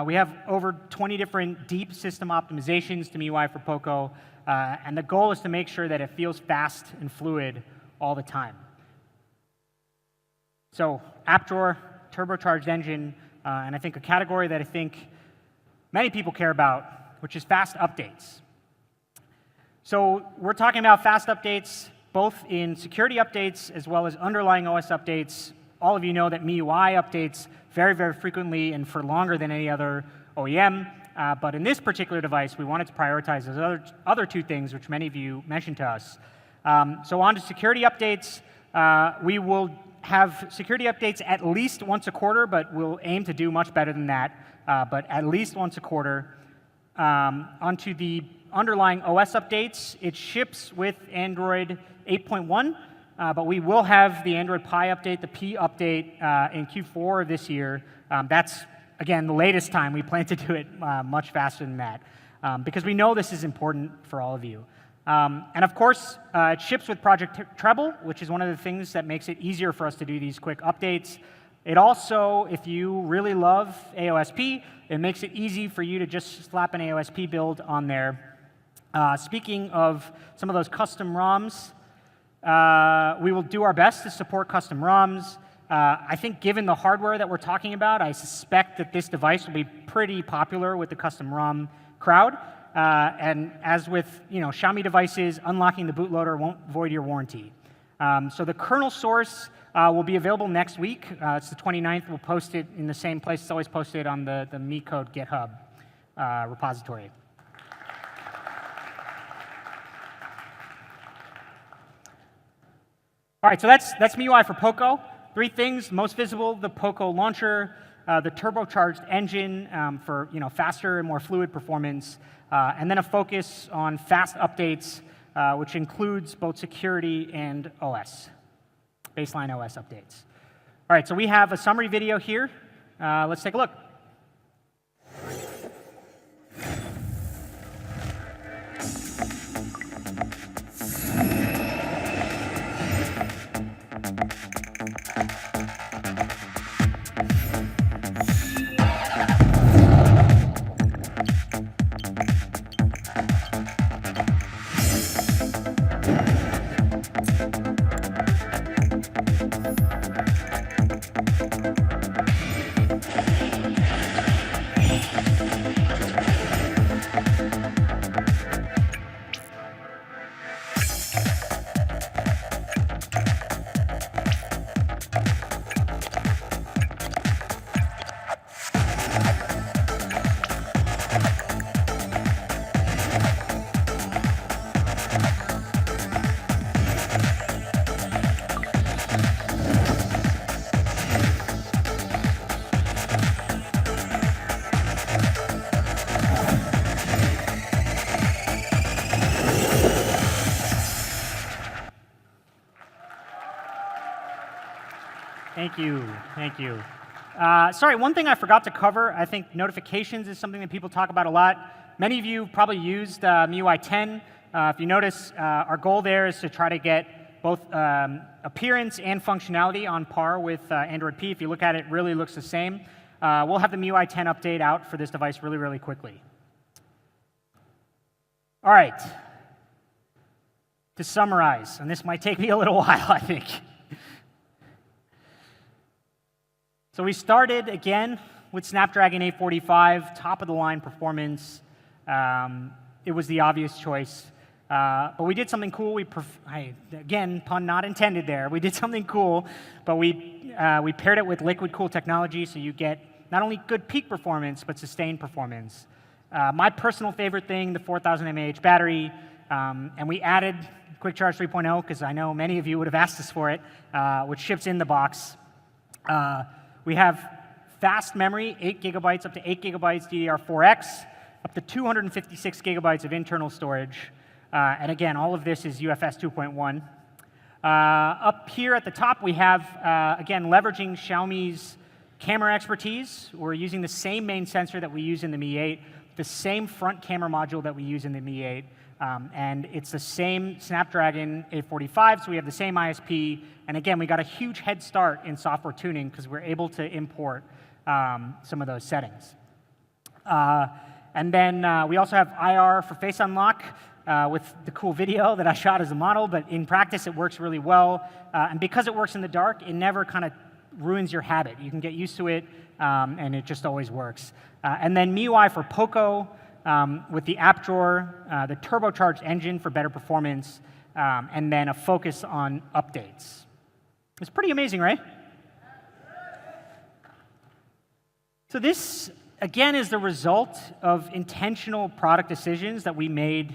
We have over 20 different deep system optimizations to MIUI for POCO, and the goal is to make sure that it feels fast and fluid all the time. So app drawer, turbocharged engine, and I think a category that I think many people care about, which is fast updates. So we're talking about fast updates both in security updates as well as underlying OS updates. All of you know that MIUI updates very, very frequently and for longer than any other OEM. But in this particular device, we wanted to prioritize those other two things, which many of you mentioned to us. So on to security updates. We will have security updates at least once a quarter, but we'll aim to do much better than that, but at least once a quarter. Onto the underlying OS updates, it ships with Android 8.1, but we will have the Android Pie update, the P update, in Q4 of this year. That's, again, the latest time. We plan to do it much faster than that, because we know this is important for all of you. And of course, it ships with Project Treble, which is one of the things that makes it easier for us to do these quick updates. It also, if you really love AOSP, it makes it easy for you to just slap an AOSP build on there. Speaking of some of those custom ROMs, we will do our best to support custom ROMs. I think given the hardware that we're talking about, I suspect that this device will be pretty popular with the custom ROM crowd. And as with Xiaomi devices, unlocking the bootloader won't void your warranty. So the kernel source will be available next week. It's the 29th. We'll post it in the same place. It's always posted on the MiCode GitHub repository. All right, so that's MIUI for POCO. Three things: most visible, the POCO launcher, the turbocharged engine for faster and more fluid performance, and then a focus on fast updates, which includes both security and OS, baseline OS updates. All right, so we have a summary video here. Let's take a look. Thank you. Thank you. Sorry, one thing I forgot to cover, I think notifications is something that people talk about a lot. Many of you probably used MIUI 10. If you notice, our goal there is to try to get both appearance and functionality on par with Android P. If you look at it, it really looks the same. We'll have the MIUI 10 update out for this device really, really quickly. All right. To summarize, and this might take me a little while, I think. So we started, again, with Snapdragon 845, top-of-the-line performance. It was the obvious choice. But we did something cool. Again, pun not intended there. We did something cool, but we paired it with liquid cool technology, so you get not only good peak performance, but sustained performance. My personal favorite thing, the 4,000 mAh battery, and we added Quick Charge 3.0, because I know many of you would have asked us for it, which ships in the box. We have fast memory, 8 gigabytes, up to 8 gigabytes DDR4X, up to 256 gigabytes of internal storage. And again, all of this is UFS 2.1. Up here at the top, we have, again, leveraging Xiaomi's camera expertise. We're using the same main sensor that we use in the Mi 8, the same front camera module that we use in the Mi 8. And it's the same Snapdragon 845, so we have the same ISP. And again, we got a huge head start in software tuning because we're able to import some of those settings. And then we also have IR for face unlock with the cool video that I shot as a model, but in practice it works really well. And because it works in the dark, it never kind of ruins your habit. You can get used to it, and it just always works. And then MIUI for POCO with the app drawer, the turbocharged engine for better performance, and then a focus on updates. It's pretty amazing, right? So this, again, is the result of intentional product decisions that we made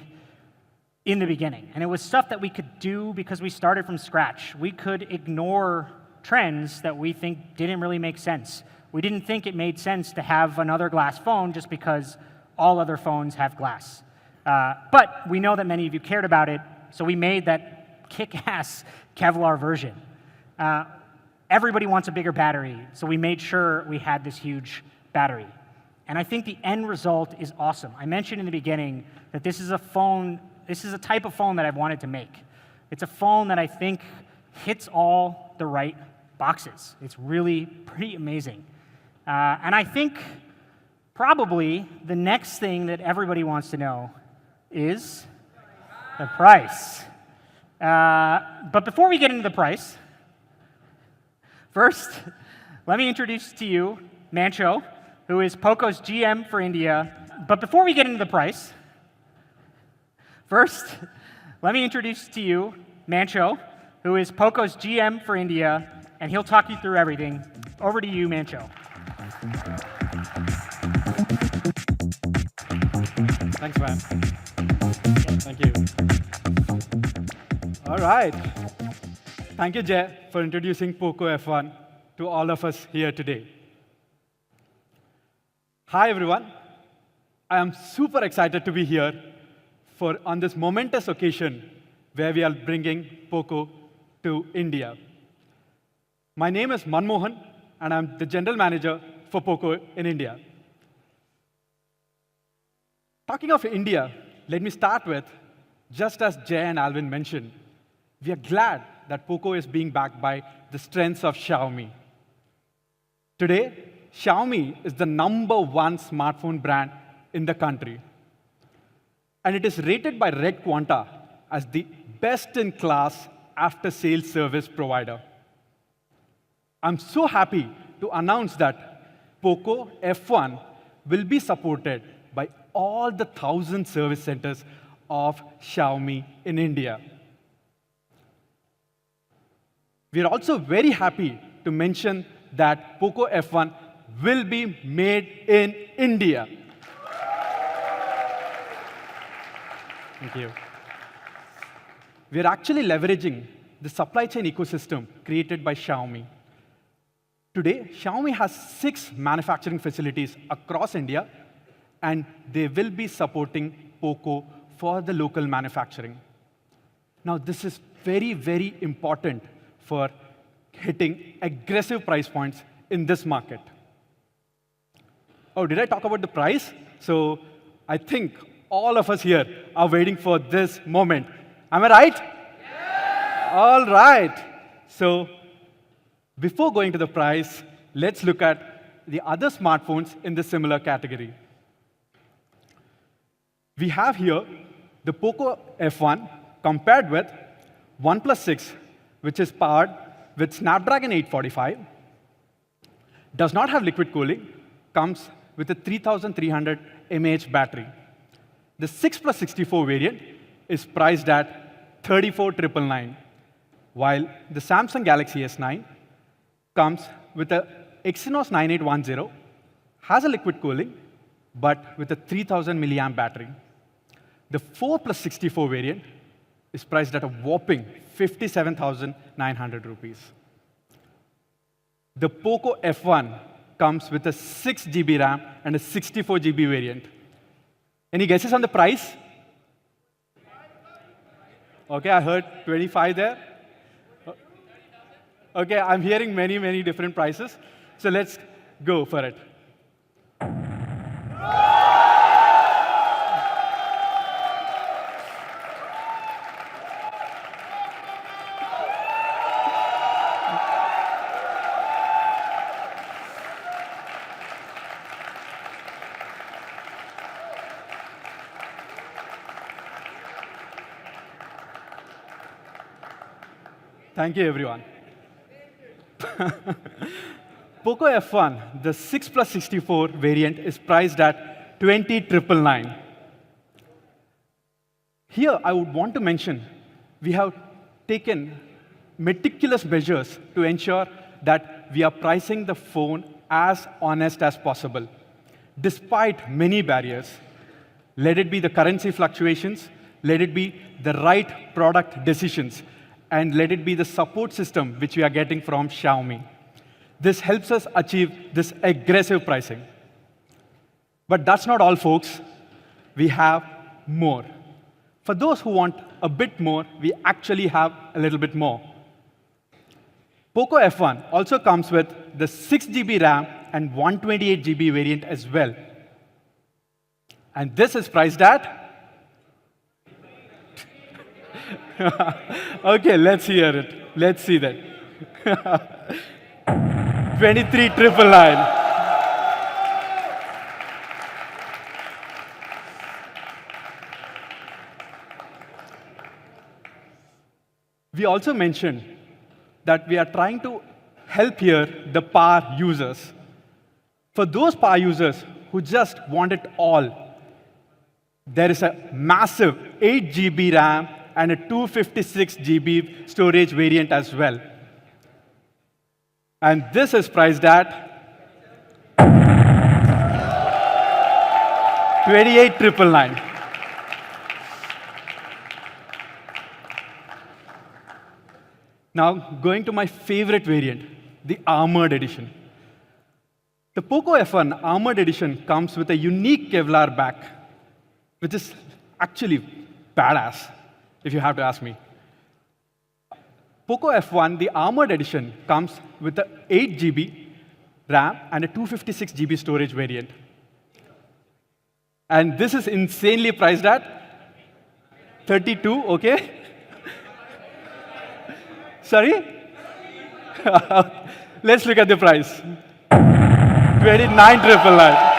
in the beginning. And it was stuff that we could do because we started from scratch. We could ignore trends that we think didn't really make sense. We didn't think it made sense to have another glass phone just because all other phones have glass. But we know that many of you cared about it, so we made that kick-ass Kevlar version. Everybody wants a bigger battery, so we made sure we had this huge battery. And I think the end result is awesome. I mentioned in the beginning that this is a type of phone that I've wanted to make. It's a phone that I think hits all the right boxes. It's really pretty amazing. And I think probably the next thing that everybody wants to know is the price. But before we get into the price, first, let me introduce to you Mancho, who is POCO's GM for India. But before we get into the price, first, let me introduce to you Mancho, who is POCO's GM for India, and he'll talk you through everything. Over to you, Mancho. Thanks, man. Thank you. All right. Thank you, Jay, for introducing POCO F1 to all of us here today. Hi, everyone. I am super excited to be here on this momentous occasion where we are bringing POCO to India. My name is Manmohan, and I'm the general manager for POCO in India. Talking of India, let me start with, just as Jay and Alvin mentioned, we are glad that POCO is being backed by the strengths of Xiaomi. Today, Xiaomi is the #1 smartphone brand in the country. And it is rated by Red Quanta as the best-in-class after-sales service provider. I'm so happy to announce that POCO F1 will be supported by all the 1,000 service centers of Xiaomi in India. We're also very happy to mention that POCO F1 will be made in India. Thank you. We're actually leveraging the supply chain ecosystem created by Xiaomi. Today, Xiaomi has 6 manufacturing facilities across India, and they will be supporting POCO for the local manufacturing. Now, this is very, very important for hitting aggressive price points in this market. Oh, did I talk about the price? So I think all of us here are waiting for this moment. Am I right? Yeah. All right. So before going to the price, let's look at the other smartphones in the similar category. We have here the POCO F1 compared with OnePlus 6, which is powered with Snapdragon 845, does not have liquid cooling, comes with a 3300 mAh battery. The 6 plus 64 variant is priced at 34,999, while the Samsung Galaxy S9 comes with a Exynos 9810, has a liquid cooling, but with a 3000 milliamp battery. The 4 plus 64 variant is priced at a whopping 57,900 rupees. The POCO F1 comes with a 6 GB RAM and a 64 GB variant. Any guesses on the price? Okay, I heard 25 there. Okay, I'm hearing many, many different prices. So let's go for it. Thank you, everyone. POCO F1, the 6 plus 64 variant, is priced at 20,999. Here, I would want to mention, we have taken meticulous measures to ensure that we are pricing the phone as honest as possible, despite many barriers. Let it be the currency fluctuations, let it be the right product decisions, and let it be the support system which we are getting from Xiaomi. This helps us achieve this aggressive pricing. But that's not all, folks. We have more. For those who want a bit more, we actually have a little bit more. POCO F1 also comes with the 6 GB RAM and 128 GB variant as well. And this is priced at okay, let's hear it. Let's see that. 23,999. We also mentioned that we are trying to help here the power users. For those power users who just want it all, there is a massive 8 GB RAM and a 256 GB storage variant as well. And this is priced at 28,999. Now, going to my favorite variant, the Armored Edition. The POCO F1 Armored Edition comes with a unique Kevlar back, which is actually badass, if you have to ask me. POCO F1, the Armored Edition, comes with a 8 GB RAM and a 256 GB storage variant. And this is insanely priced at 32, okay? Sorry? Let's look at the price. 29,999.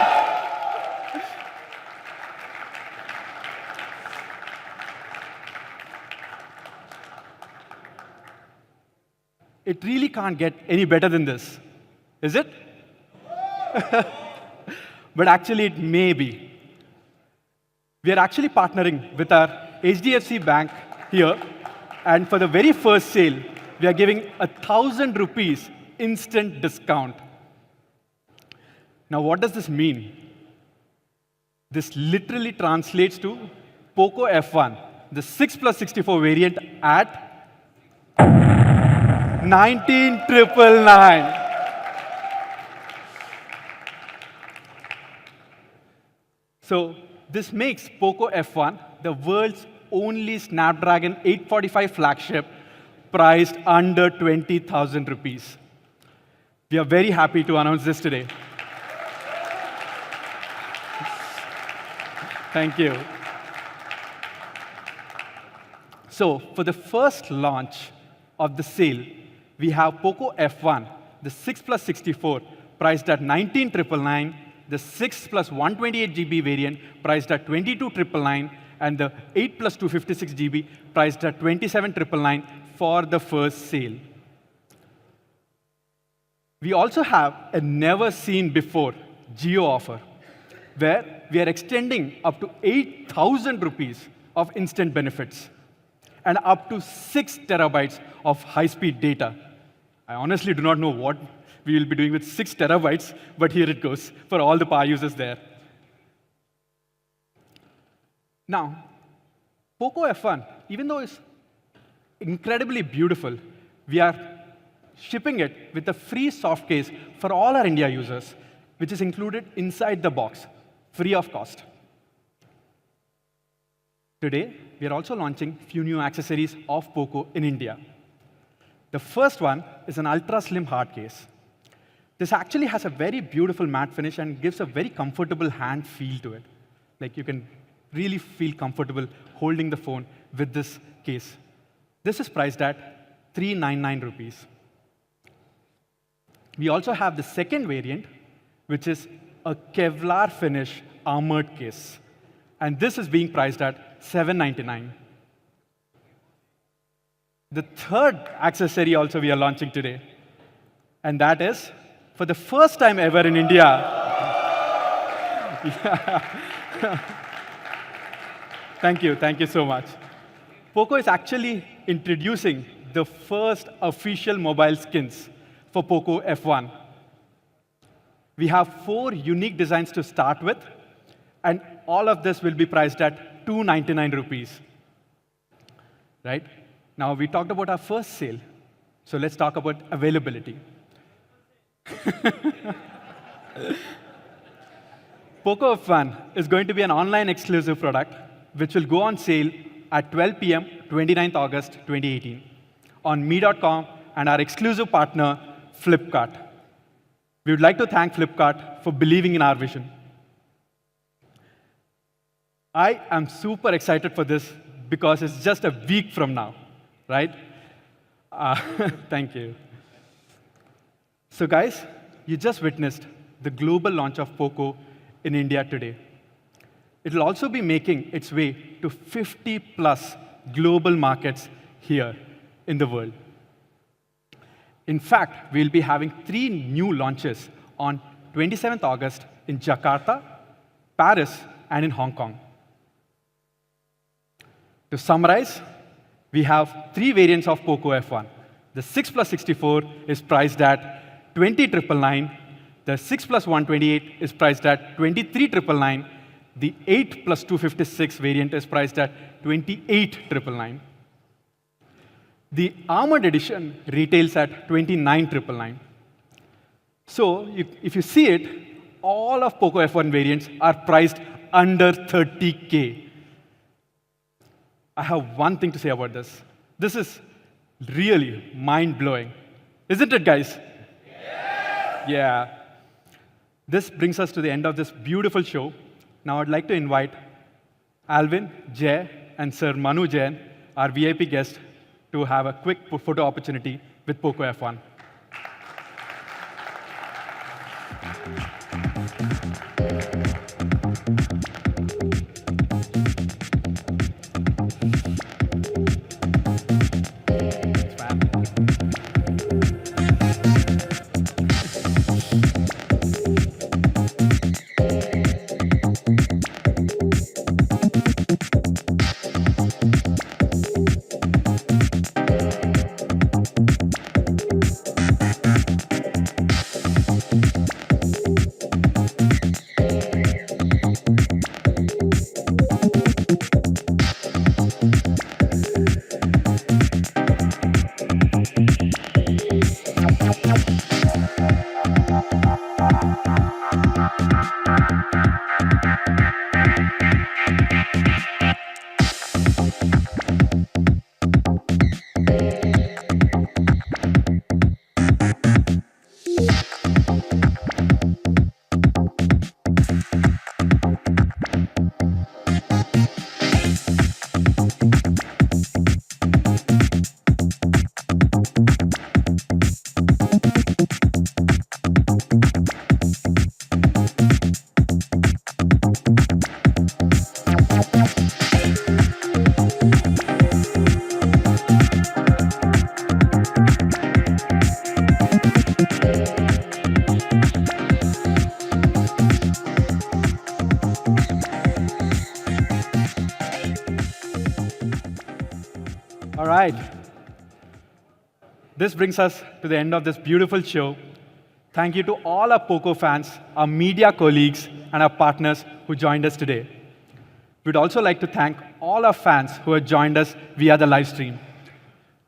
It really can't get any better than this, is it? But actually, it may be. We are actually partnering with our HDFC Bank here, and for the very first sale, we are giving 1,000 rupees instant discount. Now, what does this mean? This literally translates to POCO F1, the 6 plus 64 variant at 19,999. So this makes POCO F1 the world's only Snapdragon 845 flagship priced under 20,000 rupees. We are very happy to announce this today. Thank you. So for the first launch of the sale, we have POCO F1, the 6 plus 64, priced at 19,999, the 6 plus 128 GB variant, priced at 22,999, and the 8 plus 256 GB, priced at 27,999 for the first sale. We also have a never-seen-before geo offer, where we are extending up to 8,000 rupees of instant benefits and up to 6 terabytes of high-speed data. I honestly do not know what we will be doing with 6 terabytes, but here it goes for all the power users there. Now, POCO F1, even though it's incredibly beautiful, we are shipping it with a free soft case for all our India users, which is included inside the box, free of cost. Today, we are also launching a few new accessories of POCO in India. The first one is an ultra-slim hard case. This actually has a very beautiful matte finish and gives a very comfortable hand feel to it. Like you can really feel comfortable holding the phone with this case. This is priced at 399 rupees. We also have the second variant, which is a Kevlar finish armored case. And this is being priced at 799. The third accessory also we are launching today, and that is, for the first time ever in India, thank you so much. POCO is actually introducing the first official mobile skins for POCO F1. We have 4 unique designs to start with, and all of this will be priced at 299 rupees. Right? Now, we talked about our first sale, so let's talk about availability. POCO F1 is going to be an online exclusive product, which will go on sale at 12 p.m. 29th August 2018 on me.com and our exclusive partner, Flipkart. We would like to thank Flipkart for believing in our vision. I am super excited for this because it's just a week from now, right? Thank you. So guys, you just witnessed the global launch of POCO in India today. It will also be making its way to 50+ global markets here in the world. In fact, we'll be having 3 new launches on 27th August in Jakarta, Paris, and in Hong Kong. To summarize, we have 3 variants of POCO F1. The 6 plus 64 is priced at 20,999. The 6 plus 128 is priced at 23,999. The 8 plus 256 variant is priced at 28,999. The Armored Edition retails at 29,999. So if you see it, all of POCO F1 variants are priced under 30K. I have one thing to say about this. This is really mind-blowing. Isn't it, guys? Yeah. This brings us to the end of this beautiful show. Now I'd like to invite Alvin, Jay, and Sir Manu Jain, our VIP guest, to have a quick photo opportunity with POCO F1. All right. This brings us to the end of this beautiful show. Thank you to all our POCO fans, our media colleagues, and our partners who joined us today. We'd also like to thank all our fans who have joined us via the live stream.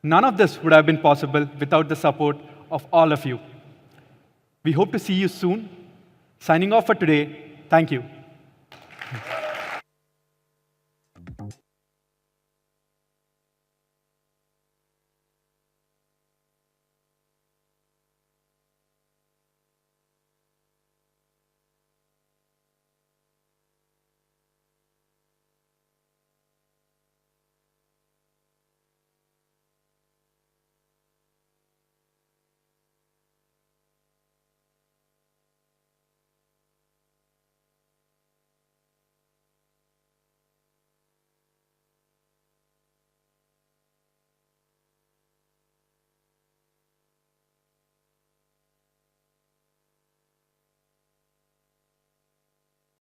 None of this would have been possible without the support of all of you. We hope to see you soon. Signing off for today, thank you.